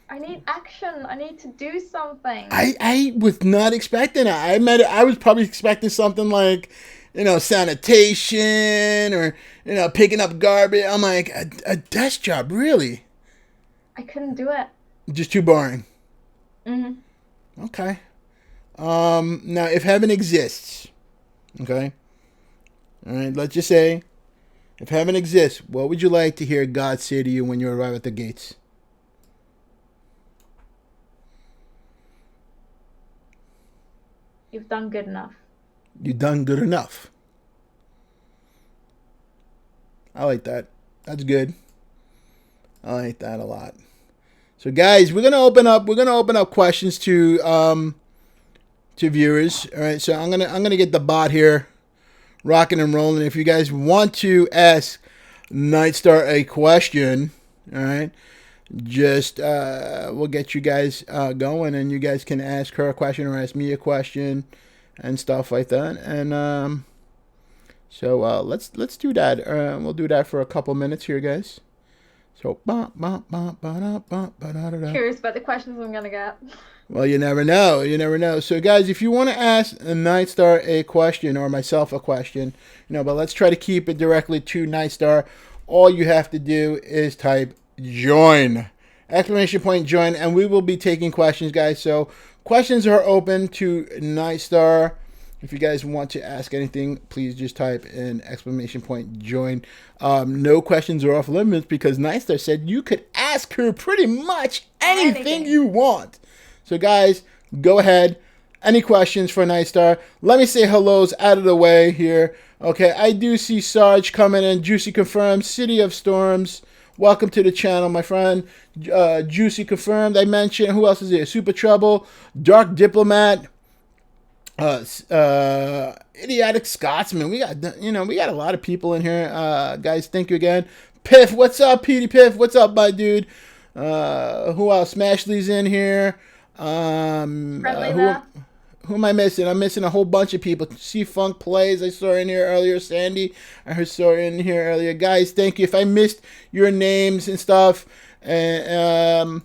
I need action. I need to do something. I was not expecting it. I was probably expecting something like, sanitation or, picking up garbage. I'm like, a desk job, really? I couldn't do it. Just too boring. Mm-hmm. Okay. Now, if heaven exists, okay, all right, let's just say, if heaven exists, what would you like to hear God say to you when you arrive at the gates? You've done good enough. You've done good enough. I like that. That's good. I like that a lot. So, guys, we're gonna open up questions to viewers. All right, so I'm gonna get the bot here rocking and rolling. If you guys want to ask Nightstar a question, all right, just we'll get you guys going, and you guys can ask her a question or ask me a question and stuff like that. And so let's do that. We'll do that for a couple minutes here, guys. So Curious about the questions I'm gonna get. Well, you never know. You never know. So, guys, if you want to ask Nightstar a question or myself a question, but let's try to keep it directly to Nightstar. All you have to do is type join, exclamation point join, and we will be taking questions, guys. So, questions are open to Nightstar. If you guys want to ask anything, please just type in exclamation point join. No questions are off limits because Nightstar said you could ask her pretty much anything you want. So, guys, go ahead. Any questions for Nightstar? Let me say hellos out of the way here. Okay, I do see Sarge coming in. Juicy confirmed. City of Storms. Welcome to the channel, my friend. Juicy confirmed. I mentioned, who else is here? Super Trouble. Dark Diplomat. Idiotic Scotsman. We got a lot of people in here. Guys, thank you again. Piff, what's up, Petey Piff? What's up, my dude? Who else? Smashley's in here. Who am I missing? I'm missing a whole bunch of people. C Funk Plays, I saw in here earlier. Sandy, I saw in here earlier. Guys, thank you. If I missed your names and stuff, don't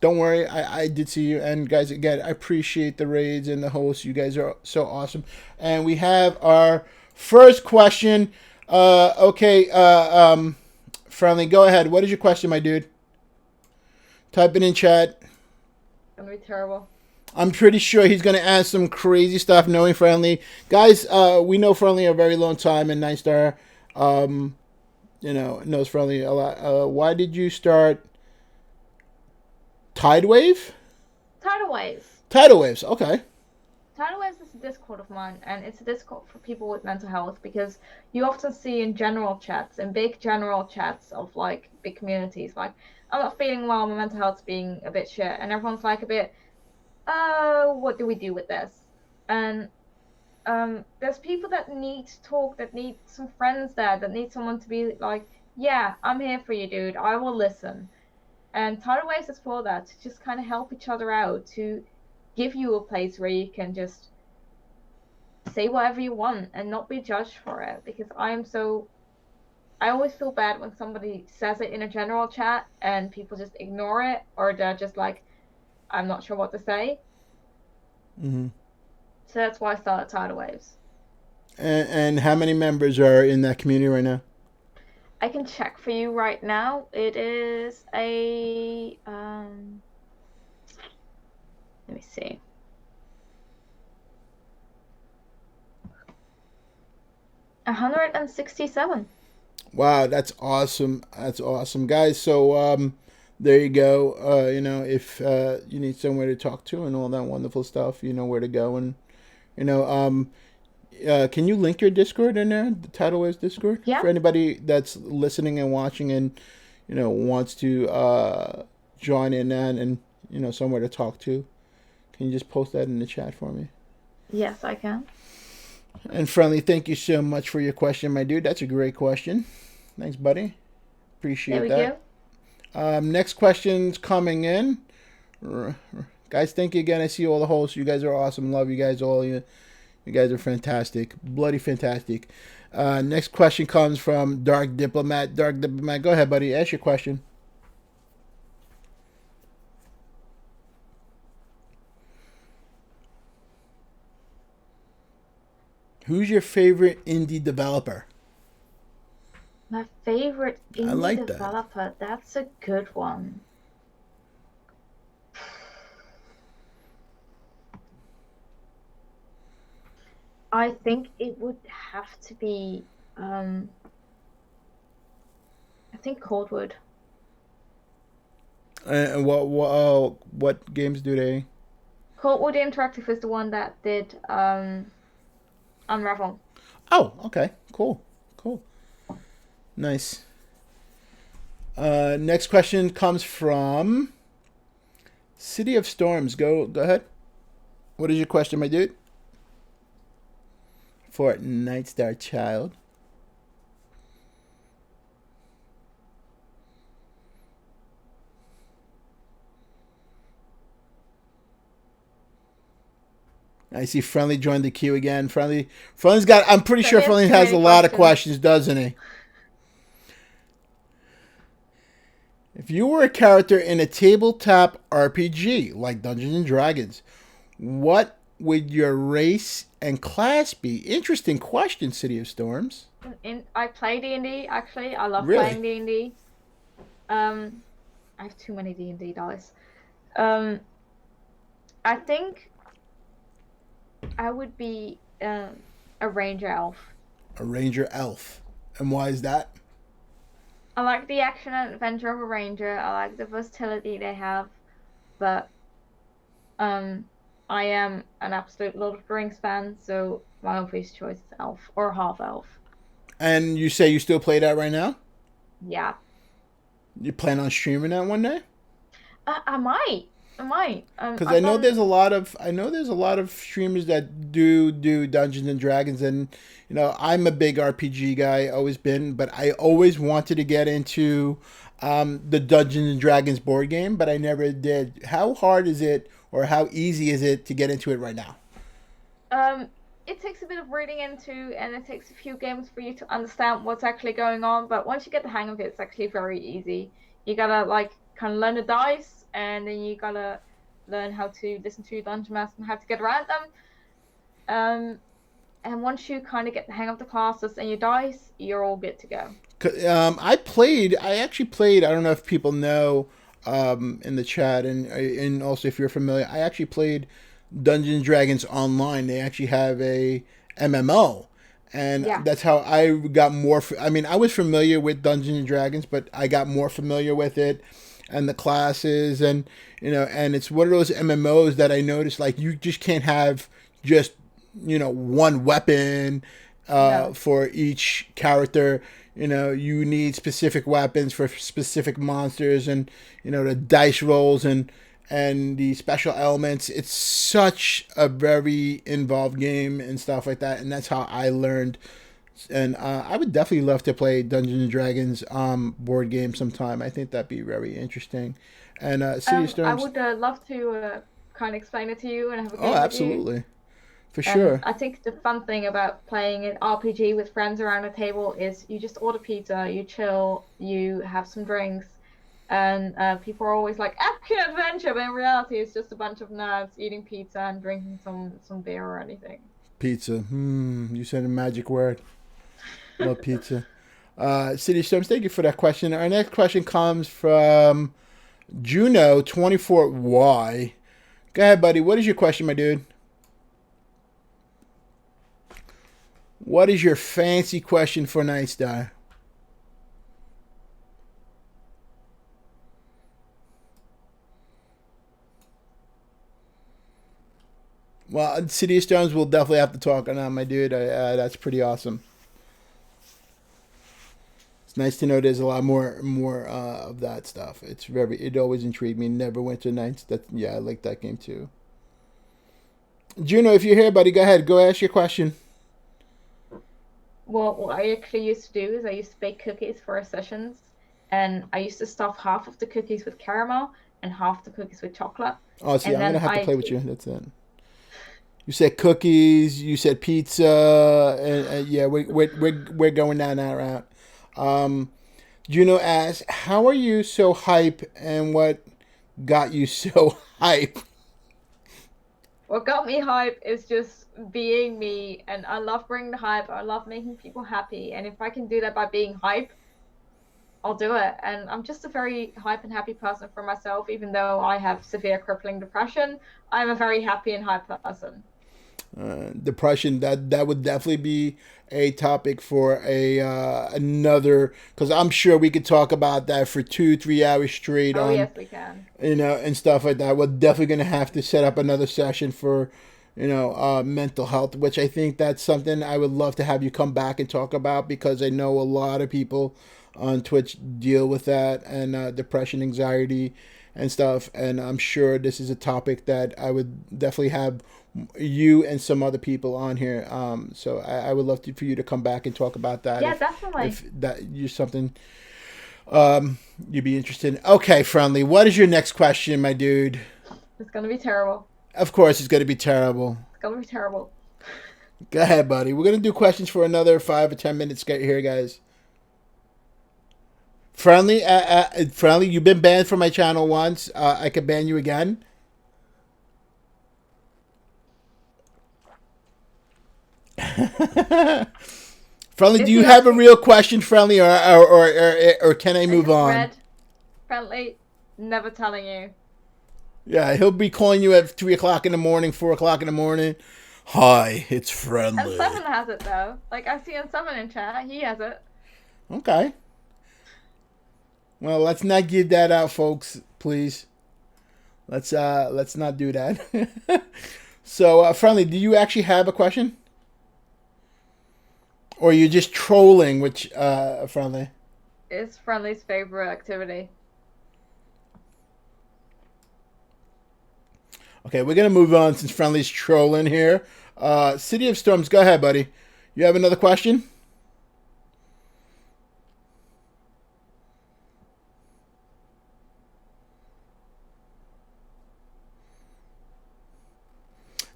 worry, I did see you. And guys, again, I appreciate the raids and the hosts. You guys are so awesome. And we have our first question. Friendly, go ahead. What is your question, my dude? Type it in chat. Gonna be terrible. I'm pretty sure he's gonna ask some crazy stuff. Knowing Friendly, guys, we know Friendly a very long time, and Nightstar, knows Friendly a lot. Why did you start Tidal Waves? Okay. Tidal Waves is a Discord of mine, and it's a Discord for people with mental health because you often see in general chats, in big general chats of like big communities, like, I'm not feeling well, my mental health's being a bit shit, and everyone's like a bit, what do we do with this? And there's people that need to talk, that need some friends there, that need someone to be like, Yeah, I'm here for you, dude. I will listen. And tidal waves is for that, to just kind of help each other out, to give you a place where you can just say whatever you want and not be judged for it. Because I always feel bad when somebody says it in a general chat and people just ignore it, or they're just like, I'm not sure what to say. Mm-hmm. So that's why I started tidal waves. And how many members are in that community right now? I can check for you right now. It is let me see. 167. Wow, that's awesome. That's awesome, guys. So there you go. If you need somewhere to talk to and all that wonderful stuff, you know where to go. And you know, can you link your Discord in there? The Tidal Waves Discord, Yeah. for anybody that's listening and watching and wants to join in that and somewhere to talk to. Can you just post that in the chat for me? Yes, I can. And Friendly, thank you so much for your question, my dude. That's a great question. Thanks, buddy. Appreciate that. Next question's coming in. Guys, thank you again. I see all the hosts. You guys are awesome. Love you guys all. You guys are fantastic. Bloody fantastic. Next question comes from Dark Diplomat. Dark Diplomat, go ahead, buddy. Ask your question. Who's your favorite indie developer? My favorite indie like developer. That's a good one. I think it would have to be I think Coldwood. And what games do they? Coldwood Interactive is the one that did Unravel. Oh, okay. Cool. Nice. Next question comes from City of Storms. Go ahead. What is your question, my dude? For Nightstarchild. I see Friendly joined the queue again. Friendly's got. I'm pretty sure Friendly has a lot of questions, doesn't he? If you were a character in a tabletop RPG like Dungeons and Dragons, what would your race and class be? Interesting question, City of Storms. I play D&D, actually. I love playing D&D. I have too many D&D dice. I think I would be a ranger elf. A ranger elf. And why is that? I like the action and adventure of a ranger. I like the versatility they have. But I am an absolute Lord of the Rings fan, so my obvious choice is elf or half elf. And you say you still play that right now? Yeah. You plan on streaming that one day? I might. Because I know there's a lot of streamers that do Dungeons and Dragons, and I'm a big RPG guy, always been, but I always wanted to get into the Dungeons and Dragons board game, but I never did. How hard is it, or how easy is it to get into it right now? It takes a bit of reading into, and it takes a few games for you to understand what's actually going on. But once you get the hang of it, it's actually very easy. You gotta kind of learn the dice, and then you gotta learn how to listen to your dungeon master and how to get around them. And once you kind of get the hang of the classes and your dice, you're all good to go. I actually played. I don't know if people know in the chat, and also if you're familiar, I actually played Dungeons and Dragons Online. They actually have a MMO, and that's how I got more. I was familiar with Dungeons and Dragons, but I got more familiar with it and the classes, and and it's one of those MMOs that I noticed, like, you just can't have just one weapon for each character. You need specific weapons for specific monsters, and the dice rolls and the special elements. It's such a very involved game and stuff like that, and that's how I learned And I would definitely love to play Dungeons and Dragons board game sometime. I think that'd be very interesting. And City of I Storms. would love to kind of explain it to you and have a Oh, game with you. absolutely, for And sure. I think the fun thing about playing an RPG with friends around a table is you just order pizza, you chill, you have some drinks, and people are always like action adventure, but in reality, it's just a bunch of nerds eating pizza and drinking some beer or anything. Pizza. You said a magic word. Love pizza. City of Storms, thank you for that question. Our next question comes from Juno24Y. Go ahead, buddy. What is your question, my dude? What is your fancy question for Nightstar? Well, City of Storms, we'll definitely have to talk on that, my dude. That's pretty awesome. It's nice to know there's a lot more of that stuff. It always intrigued me. Neverwinter Nights. I like that game too. Juno, if you're here, buddy, go ahead. Go ask your question. Well, what I actually used to do is I used to bake cookies for our sessions, and I used to stuff half of the cookies with caramel and half the cookies with chocolate. Oh, see, And I'm gonna then have to play with you. That's it. You said cookies. You said pizza, and yeah, we're going down that route. Juno asks, "How are you so hype, and what got you so hype?" What got me hype is just being me, and I love bringing the hype. I love making people happy, and if I can do that by being hype, I'll do it. And I'm just a very hype and happy person for myself, even though I have severe crippling depression. I'm a very happy and hype person. Depression, that would definitely be a topic for another, because I'm sure we could talk about that for 2-3 hours straight. Oh, yes, we can. And stuff like that. We're definitely going to have to set up another session for mental health, which I think that's something I would love to have you come back and talk about, because I know a lot of people on Twitch deal with that, and depression, anxiety, and stuff. And I'm sure this is a topic that I would definitely have you and some other people on here. So I would love for you to come back and talk about that. Yeah, definitely. If that you're something you'd be interested in. Okay, Friendly, what is your next question, my dude? It's gonna be terrible. Of course, it's going to be terrible. It's gonna be terrible. Go ahead, buddy. We're going to do questions for another 5 or 10 minutes here, guys. Friendly, Friendly, you've been banned from my channel once. I could ban you again. Friendly, do you have a real question, Friendly, or can I move on? Red, Friendly, never telling you. Yeah, he'll be calling you at 3 o'clock in the morning, 4 o'clock in the morning. Hi, it's Friendly. And Summon has it though. Like I see on Summon in chat, he has it. Okay. Well, let's not give that out, folks, please. Let's not do that. So, Friendly, do you actually have a question? Or are you just trolling, which, Friendly? It's Friendly's favorite activity. Okay, we're going to move on since Friendly's trolling here. City of Storms, go ahead, buddy. You have another question?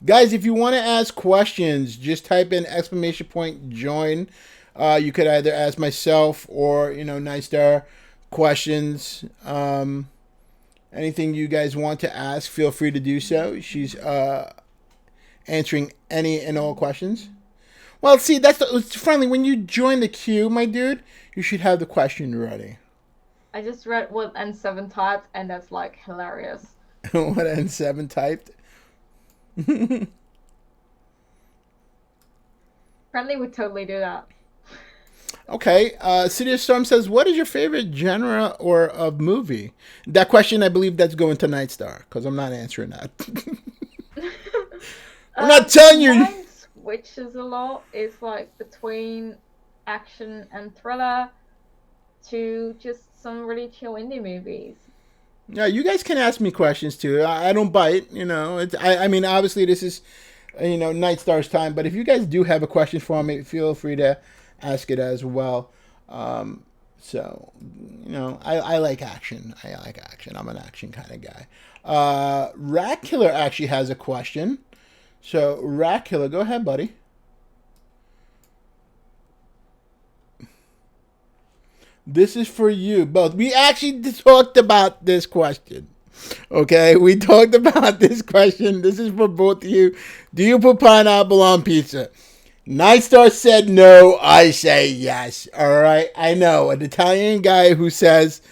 Guys, if you want to ask questions, just type in !join. You could either ask myself or, Nightstar questions. Anything you guys want to ask, feel free to do so. She's answering any and all questions. Well, see, it's Friendly. When you join the queue, my dude, you should have the question ready. I just read what N7 typed, and that's like hilarious. What N7 typed? Friendly would totally do that. Okay, City of Storm says, what is your favorite genre or of movie? That question, I believe that's going to Nightstar, because I'm not answering that. I'm not telling you. Mine switches a lot. It's like between action and thriller to just some really chill indie movies. Yeah, you guys can ask me questions too. I don't bite, I mean, obviously this is, Nightstar's time, but if you guys do have a question for me, feel free to ask it as well. So, I like action. I like action. I'm an action kind of guy. Rat Killer actually has a question. So, Rat Killer, go ahead, buddy. This is for you both. We actually talked about this question. Okay, we talked about this question. This is for both of you. Do you put pineapple on pizza? Nightstar said no. I say yes. All right. I know an Italian guy who says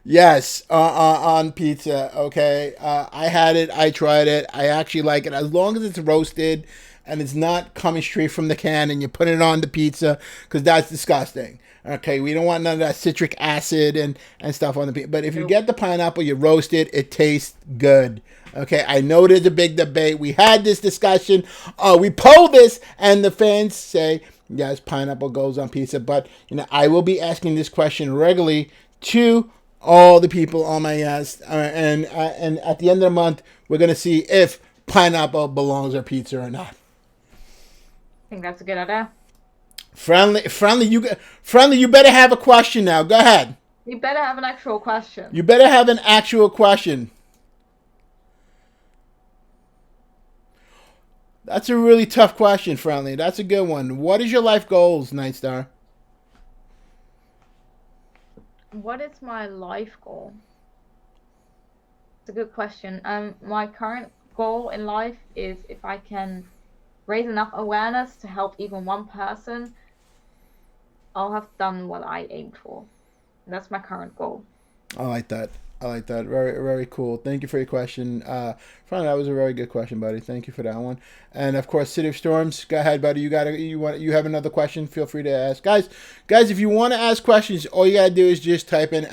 yes on pizza. Okay. I had it. I tried it. I actually like it as long as it's roasted and it's not coming straight from the can and you put it on the pizza because that's disgusting. Okay, we don't want none of that citric acid and stuff on the pizza. But if you get the pineapple, you roast it, it tastes good. Okay, I know there's a big debate. We had this discussion. We polled this, and the fans say, yes, pineapple goes on pizza. But, I will be asking this question regularly to all the people on my yes. And at the end of the month, we're going to see if pineapple belongs on pizza or not. I think that's a good idea. Friendly, you better have a question now. Go ahead. You better have an actual question. You better have an actual question. That's a really tough question, Friendly. That's a good one. What is your life goals, Nightstar? What is my life goal? It's a good question. My current goal in life is if I can raise enough awareness to help even one person, I'll have done what I aimed for. And that's my current goal. I like that. Very, very cool. Thank you for your question. Friendly, that was a very good question, buddy. Thank you for that one. And of course, City of Storms. Go ahead, buddy. You have another question? Feel free to ask, guys. If you want to ask questions, all you gotta do is just type in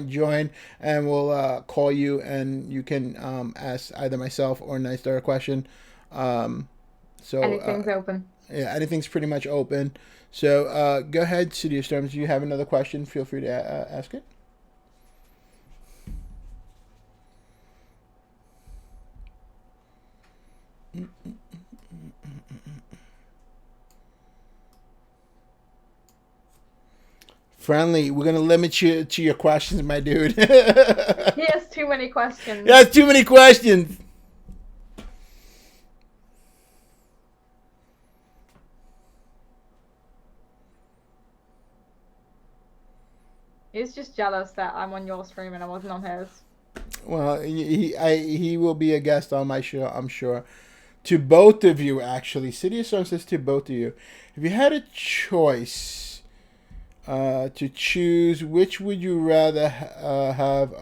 !join, and we'll call you, and you can ask either myself or Nightstar a question. So anything's open. Yeah, anything's pretty much open. So go ahead, City of Storms. If you have another question, feel free to ask it. Friendly, we're gonna limit you to your questions, my dude. He has too many questions. He has too many questions. He's just jealous that I'm on your stream and I wasn't on his. Well, he will be a guest on my show, I'm sure. To both of you, actually. City of Storm says to both of you. If you had a choice to choose, which would you rather have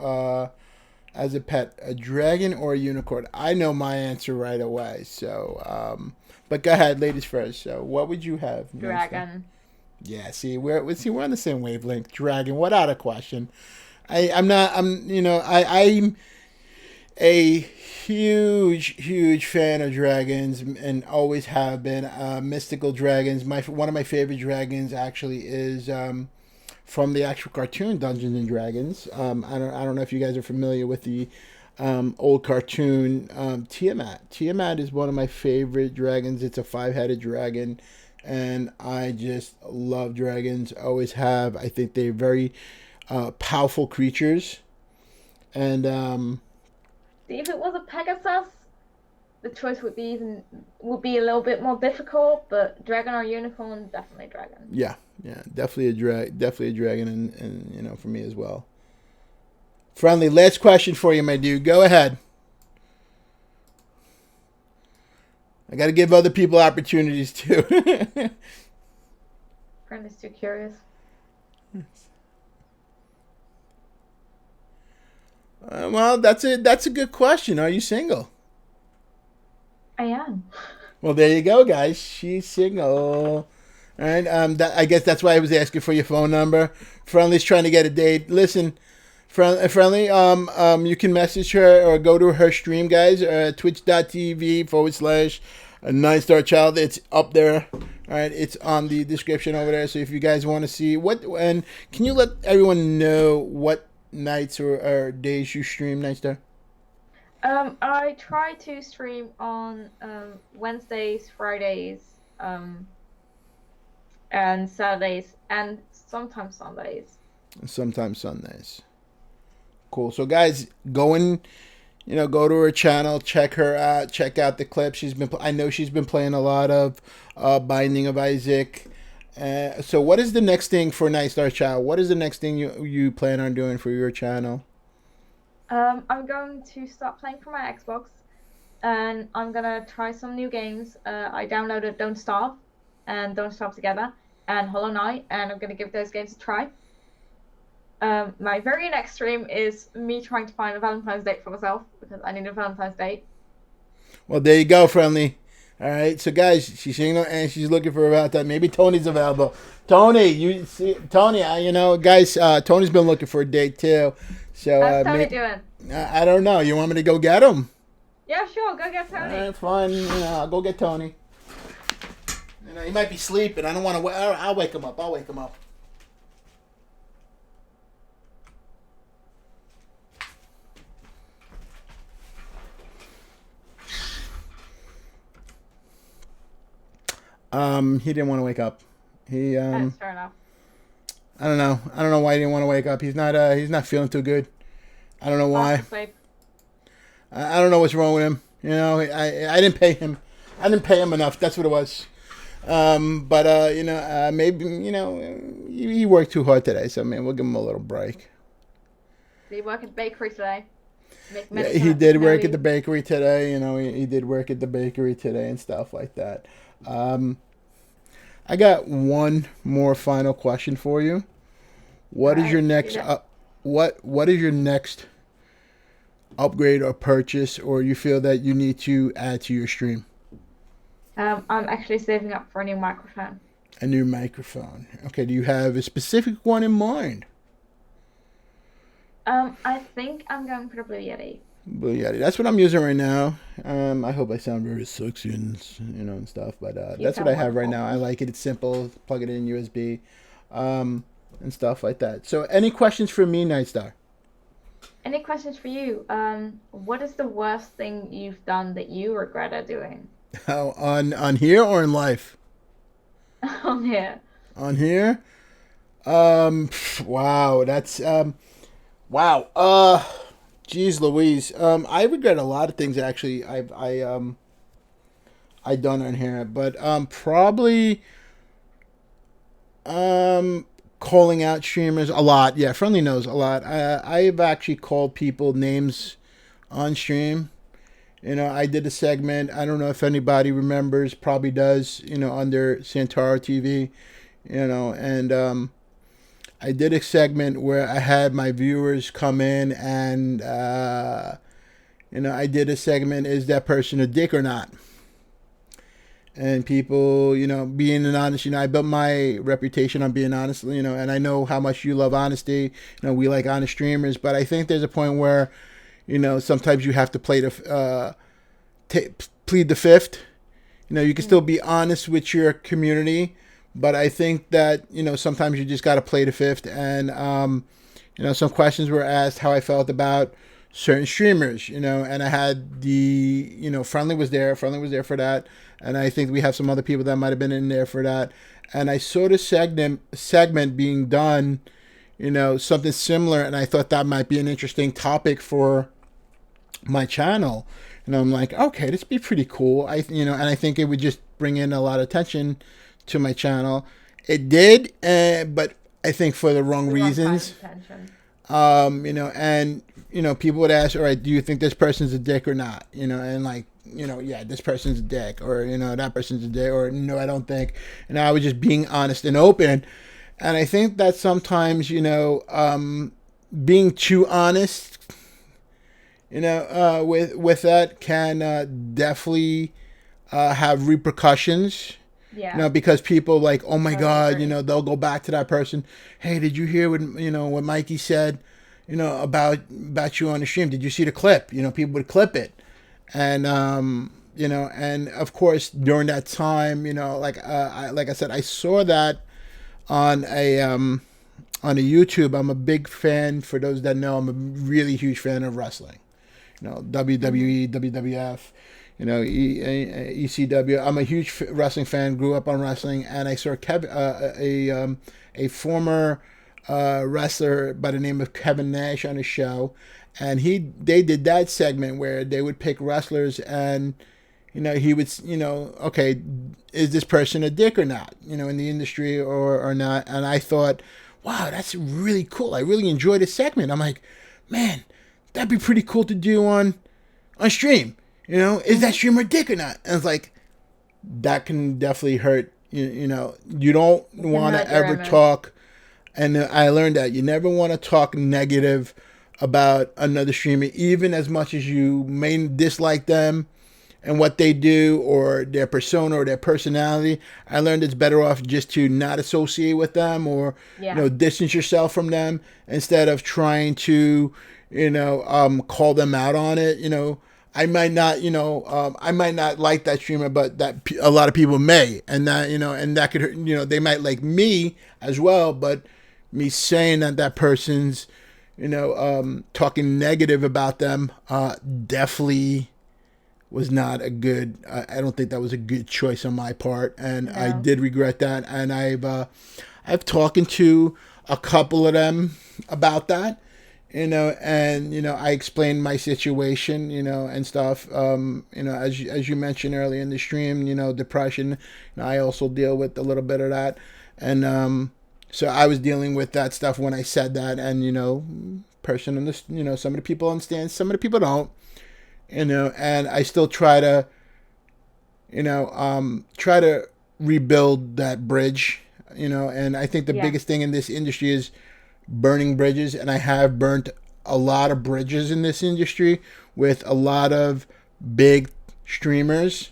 as a pet, a dragon or a unicorn? I know my answer right away. So, but go ahead, ladies first. So, what would you have? Dragon. Yeah, we're on the same wavelength. Dragon, without a question. I'm a huge fan of dragons and always have been. Mystical dragons. One of my favorite dragons actually is from the actual cartoon Dungeons and Dragons. I don't know if you guys are familiar with the old cartoon Tiamat. Tiamat is one of my favorite dragons. It's a 5-headed dragon. And I just love dragons. Always have. I think they're very powerful creatures. And if it was a Pegasus, the choice would be a little bit more difficult. But dragon or unicorn, definitely dragon. Yeah, definitely a dragon, and for me as well. Friendly, last question for you, my dude. Go ahead. I got to give other people opportunities too. Friend is too curious. Well, that's a good question. Are you single? I am. Well, there you go, guys. She's single. All right. I guess that's why I was asking for your phone number. Friendly's trying to get a date. Listen, Friendly. You can message her or go to her stream, guys. Twitch.tv/Nightstarchild. It's up there. All right, it's on the description over there. So if you guys want to see and can you let everyone know what nights or days you stream, Nightstar? I try to stream on Wednesdays, Fridays, and Saturdays, and sometimes Sundays. Sometimes Sundays. Cool. So guys, go to her channel, check her out, check out the clips. I know she's been playing a lot of Binding of Isaac. So what is the next thing for Nightstarchild? What is the next thing you plan on doing for your channel? I'm going to start playing for my Xbox, and I'm gonna try some new games. I downloaded Don't Starve and Don't Starve Together and Hollow Knight, and I'm gonna give those games a try. My very next stream is me trying to find a Valentine's date for myself because I need a Valentine's date. Well, there you go, friendly. All right, so guys, she's single and she's looking for a Valentine. Maybe Tony's available. Tony, guys, Tony's been looking for a date too. So how's Tony doing? I don't know. You want me to go get him? Yeah, sure. Go get Tony. All right, fine. I'll go get Tony. He might be sleeping. I don't want to. I'll wake him up. He didn't want to wake up. That's fair enough. I don't know. I don't know why he didn't want to wake up. He's not feeling too good. I don't know why. I don't know what's wrong with him. I didn't pay him. I didn't pay him enough. That's what it was. Maybe he worked too hard today, so we'll give him a little break. Did he work at the bakery today? Yeah, he did work at the bakery today. He did work at the bakery today and stuff like that. I got one more final question for you. What is your next what is your next upgrade or purchase, or you feel that you need to add to your stream? I'm actually saving up for a new microphone. A new microphone. Okay, do you have a specific one in mind? I think I'm going for the Blue Yeti. Blue Yeti. That's what I'm using right now. I hope I sound very sexy and stuff, but that's what I have right now. I like it. It's simple. Plug it in USB, and stuff like that. So, any questions for me, Nightstar? Any questions for you? What is the worst thing you've done that you regret doing? Oh, on here or in life? On here. On here? Wow, that's wow. Jeez Louise. I regret a lot of things actually. I done on here, but probably calling out streamers a lot. Yeah, Friendly knows a lot. I've actually called people names on stream. I did a segment. I don't know if anybody remembers. Probably does. Under Santara TV. And I did a segment where I had my viewers come in and, I did a segment, is that person a dick or not? And people, being an honest, I built my reputation on being honest, and I know how much you love honesty. We like honest streamers, but I think there's a point where, sometimes you have to plead the fifth. You can still be honest with your community, but I think that, sometimes you just got to play the fifth. And, some questions were asked how I felt about certain streamers, and I had Friendly was there for that. And I think we have some other people that might have been in there for that. And I saw the segment being done, something similar. And I thought that might be an interesting topic for my channel. And I'm like, okay, this would be pretty cool. And I think it would just bring in a lot of attention to my channel. It did, but I think for the wrong reasons. People would ask, all right, do you think this person's a dick or not? Yeah, this person's a dick, or that person's a dick, or no, I don't think. And I was just being honest and open. And I think that sometimes, being too honest, with that can definitely have repercussions. Yeah. Because people like, oh my God, they'll go back to that person. Hey, did you hear what Mikey said, about you on the stream? Did you see the clip? People would clip it. And, and of course during that time, like I said, I saw that on a YouTube. I'm a big fan. For those that know, I'm a really huge fan of wrestling, WWE, WWF, ECW. I'm a huge wrestling fan. Grew up on wrestling, and I saw Kevin, a former wrestler by the name of Kevin Nash on a show, and they did that segment where they would pick wrestlers, and he would, okay, is this person a dick or not, in the industry or not? And I thought, wow, that's really cool. I really enjoyed this segment. I'm like, man, that'd be pretty cool to do on stream. Is that streamer a dick or not? And it's like, that can definitely hurt. You don't want to ever talk. And I learned that you never want to talk negative about another streamer, even as much as you may dislike them and what they do or their persona or their personality. I learned it's better off just to not associate with them or distance yourself from them instead of trying to call them out on it. I might not like that streamer, but that a lot of people may, and that and that could hurt, they might like me as well, but me saying that person's talking negative about them definitely was not a good. I don't think that was a good choice on my part, and I did regret that. And I've talked to a couple of them about that, and I explained my situation, and stuff. As you mentioned earlier in the stream, depression. I also deal with a little bit of that, and so I was dealing with that stuff when I said that, and person in this, some of the people understand, some of the people don't. And I still try to rebuild that bridge, and I think the biggest thing in this industry is burning bridges, and I have burnt a lot of bridges in this industry with a lot of big streamers,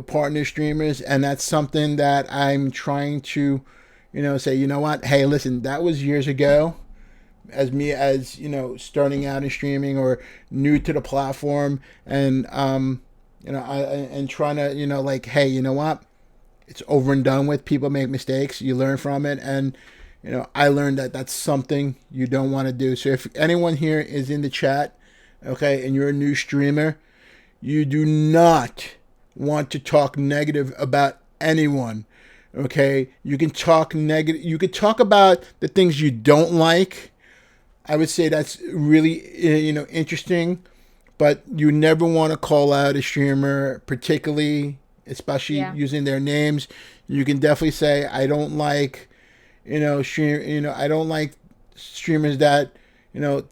partner streamers, and that's something that I'm trying to, say, what, hey, listen, that was years ago. As starting out in streaming or new to the platform, and and trying to like, hey, what, it's over and done with. People make mistakes, you learn from it, and I learned that that's something you don't want to do. So if anyone here is in the chat, okay, and you're a new streamer, you do not want to talk negative about anyone. Okay, you can talk negative. You could talk about the things you don't like. I would say that's really, interesting, but you never want to call out a streamer, especially using their names. You can definitely say, I don't like, I don't like streamers that,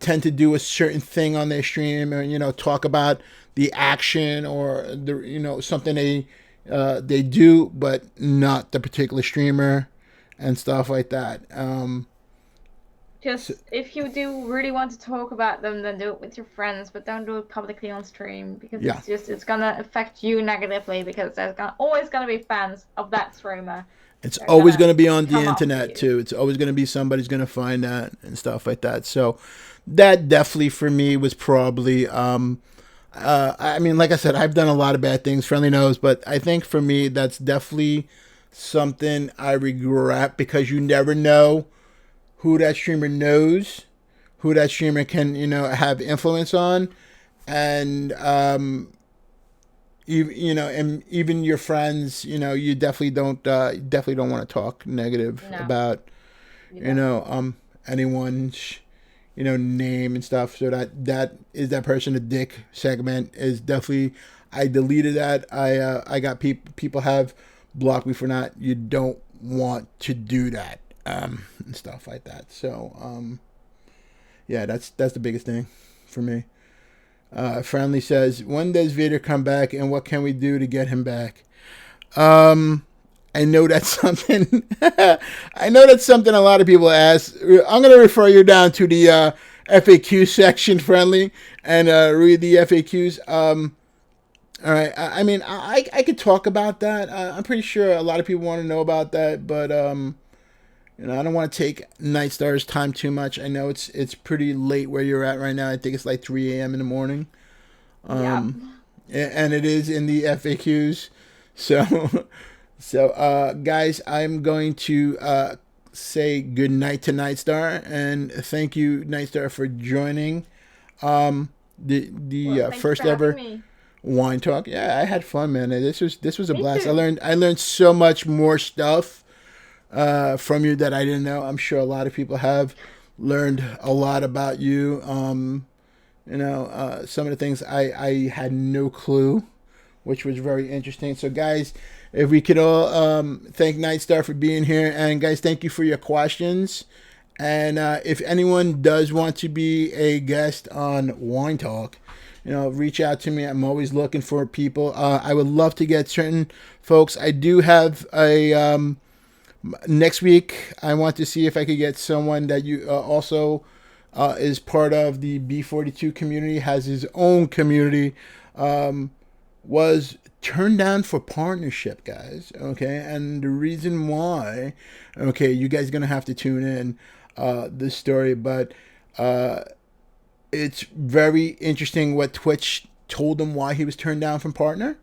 tend to do a certain thing on their stream, or, talk about the action or the, something they do, but not the particular streamer and stuff like that. Just if you do really want to talk about them, then do it with your friends, but don't do it publicly on stream, because it's gonna affect you negatively, because there's always gonna be fans of that streamer. It's always gonna be on the internet too. It's always gonna be somebody's gonna find that and stuff like that. So that definitely for me was probably I mean, like I said, I've done a lot of bad things, Friendly knows, but I think for me that's definitely something I regret, because you never know who that streamer knows, who that streamer can, have influence on, and and even your friends, you definitely don't want to talk negative about, anyone's, name and stuff. So that is that person a dick segment is definitely. I deleted that. I got people have blocked me for not. You don't want to do that. And stuff like that. So, that's the biggest thing for me. Friendly says, when does Vader come back, and what can we do to get him back? I know that's something. I know that's something a lot of people ask. I'm gonna refer you down to the FAQ section, Friendly, and read the FAQs. All right. I mean, I could talk about that. I'm pretty sure a lot of people want to know about that, but I don't want to take Nightstar's time too much. I know it's pretty late where you're at right now. I think it's like 3 a.m. in the morning. And it is in the FAQs. So guys, I'm going to say good night to Nightstar, and thank you, Nightstar, for joining the first ever Wine talk. Yeah, I had fun, man. This was a Me blast. too. I learned so much more stuff from you that I didn't know. I'm sure a lot of people have learned a lot about you. Some of the things I had no clue, which was very interesting. So, guys, if we could all thank Nightstar for being here, and guys, thank you for your questions. And if anyone does want to be a guest on Wine Talk, reach out to me. I'm always looking for people. I would love to get certain folks. I do have a next week. I want to see if I could get someone that you also is part of the B42 community, has his own community, was turned down for partnership, guys. Okay, and the reason why, okay, you guys are gonna have to tune in this story, but it's very interesting what Twitch told him why he was turned down from partner.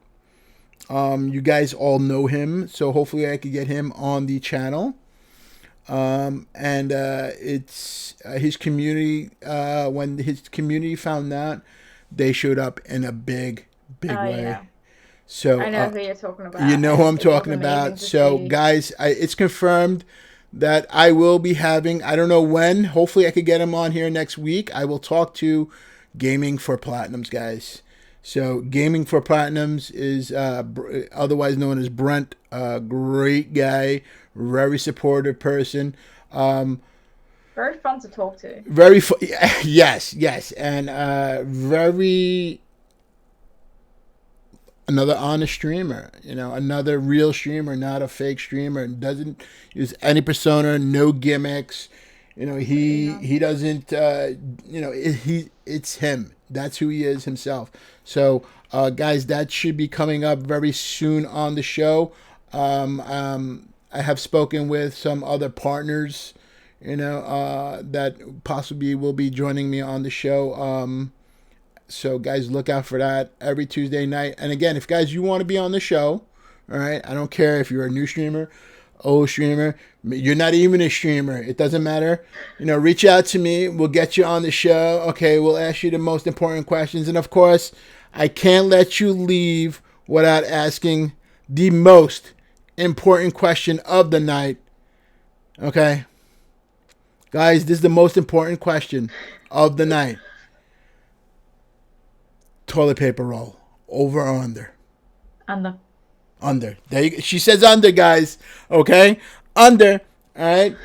You guys all know him, so hopefully I could get him on the channel. It's his community. When his community found that, they showed up in a big way. Yeah. So I know who you're talking about. you know who I'm talking about. So guys, it's confirmed that I will be having, I don't know when, hopefully I could get him on here next week. I will talk to Gaming for Platinums, guys. So Gaming for Platinums is otherwise known as Brent, great guy, very supportive person. Very fun to talk to. Very fun. Yes, and very another honest streamer, another real streamer, not a fake streamer, and doesn't use any persona, no gimmicks. He doesn't. It's him. That's who he is himself. So, guys, that should be coming up very soon on the show. I have spoken with some other partners, that possibly will be joining me on the show. So, guys, look out for that every Tuesday night. And again, if guys, you want to be on the show, all right, I don't care if you're a new streamer, old streamer, you're not even a streamer. It doesn't matter. Reach out to me. We'll get you on the show. Okay, we'll ask you the most important questions. And, of course, I can't let you leave without asking the most important question of the night. Okay? Guys, this is the most important question of the night. Toilet paper roll, over or under? Under. There you go. She says under, guys. Okay, under. All right.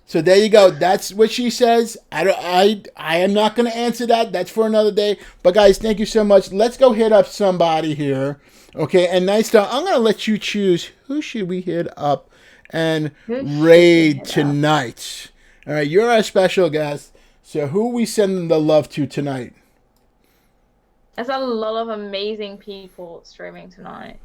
So there you go. That's what she says. I am not going to answer that. That's for another day. But guys, thank you so much. Let's go hit up somebody here. Okay. And Nightstar, I'm going to let you choose who should we hit up and raid tonight. All right. You're our special guest. So who are we sending the love to tonight? There's a lot of amazing people streaming tonight.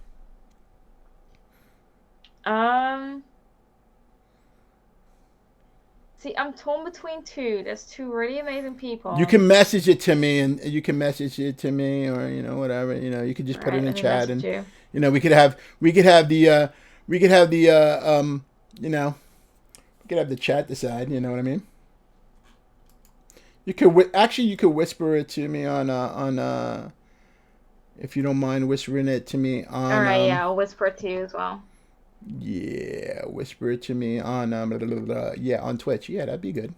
See, I'm torn between two. There's two really amazing people. You can message it to me, or whatever. You can just put it in chat, and we could have the chat decide. You know what I mean? You could whisper it to me on if you don't mind whispering it to me on. All right, yeah, I'll whisper it to you as well. Yeah, whisper it to me on on Twitch. Yeah, that'd be good.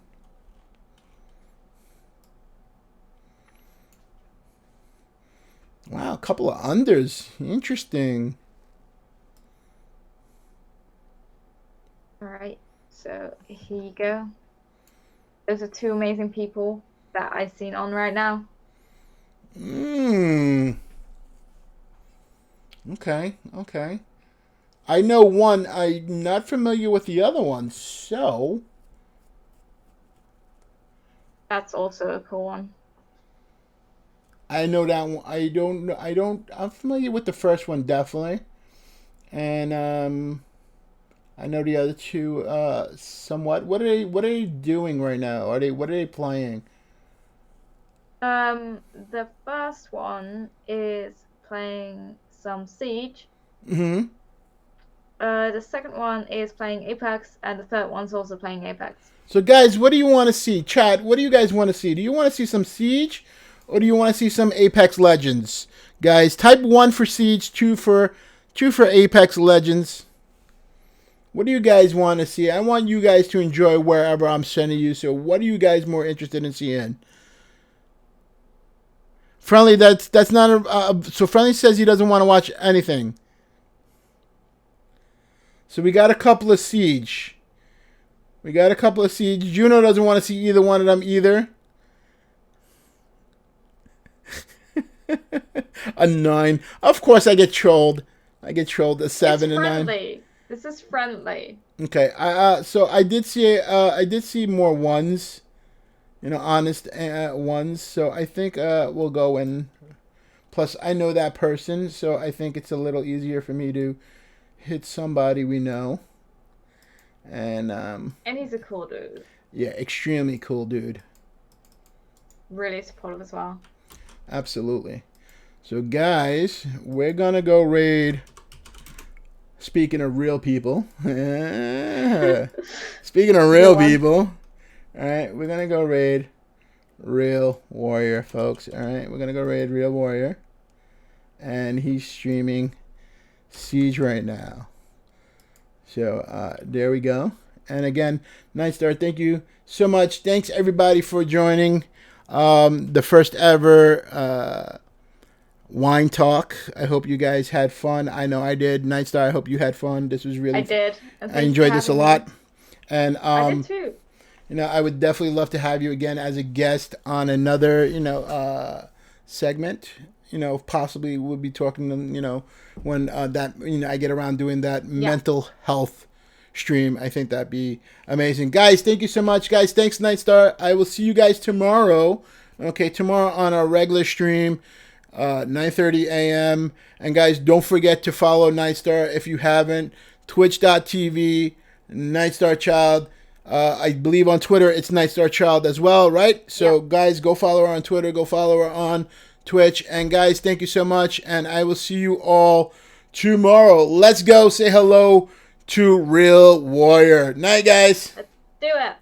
Wow, a couple of unders. Interesting. All right, so here you go. Those are two amazing people that I've seen on right now. Okay. I know one. I'm not familiar with the other one, so that's also a cool one. I know that one. I'm familiar with the first one, definitely. And I know the other two somewhat. What are they doing right now? What are they playing? The first one is playing some Siege. Mm-hmm. The second one is playing Apex, and the third one's also playing Apex. So, guys, what do you want to see? Chat, what do you guys want to see? Do you want to see some Siege, or do you want to see some Apex Legends? Guys, type 1 for Siege, 2 for Apex Legends. What do you guys want to see? I want you guys to enjoy wherever I'm sending you. So what are you guys more interested in seeing? Friendly, that's not a... so Friendly says he doesn't want to watch anything. So we got a couple of Siege. Juno doesn't want to see either one of them either. A 9. Of course I get trolled. A 7 and 9. This is friendly. Okay. So I did see more ones. Honest ones. So I think we'll go in. Plus I know that person, so I think it's a little easier for me to hit somebody we know. And he's a cool dude. Yeah, extremely cool dude. Really supportive as well. Absolutely. So guys, we're gonna go raid. Speaking of real people. Speaking of real people. Alright, we're gonna go raid Real Warrior, folks. Alright, we're gonna go raid Real Warrior. And he's streaming Siege right now. So there we go. And again, Nightstar, thank you so much. Thanks everybody for joining the first ever wine talk. I hope you guys had fun. I know I did. Nightstar, I hope you had fun. This was really I did. I enjoyed this a lot. And I did too. I would definitely love to have you again as a guest on another, segment. Possibly we'll be talking, when that, I get around doing that mental health stream. I think that'd be amazing. Guys, thank you so much. Guys, thanks, Nightstar. I will see you guys tomorrow. Okay, tomorrow on our regular stream, 9:30 a.m. And guys, don't forget to follow Nightstar if you haven't. Twitch.tv, Nightstarchild. I believe on Twitter it's Nightstarchild as well, right? So guys, go follow her on Twitter. Go follow her on Twitch. And guys, thank you so much. And I will see you all tomorrow. Let's go say hello to Real Warrior. Night, guys. Let's do it.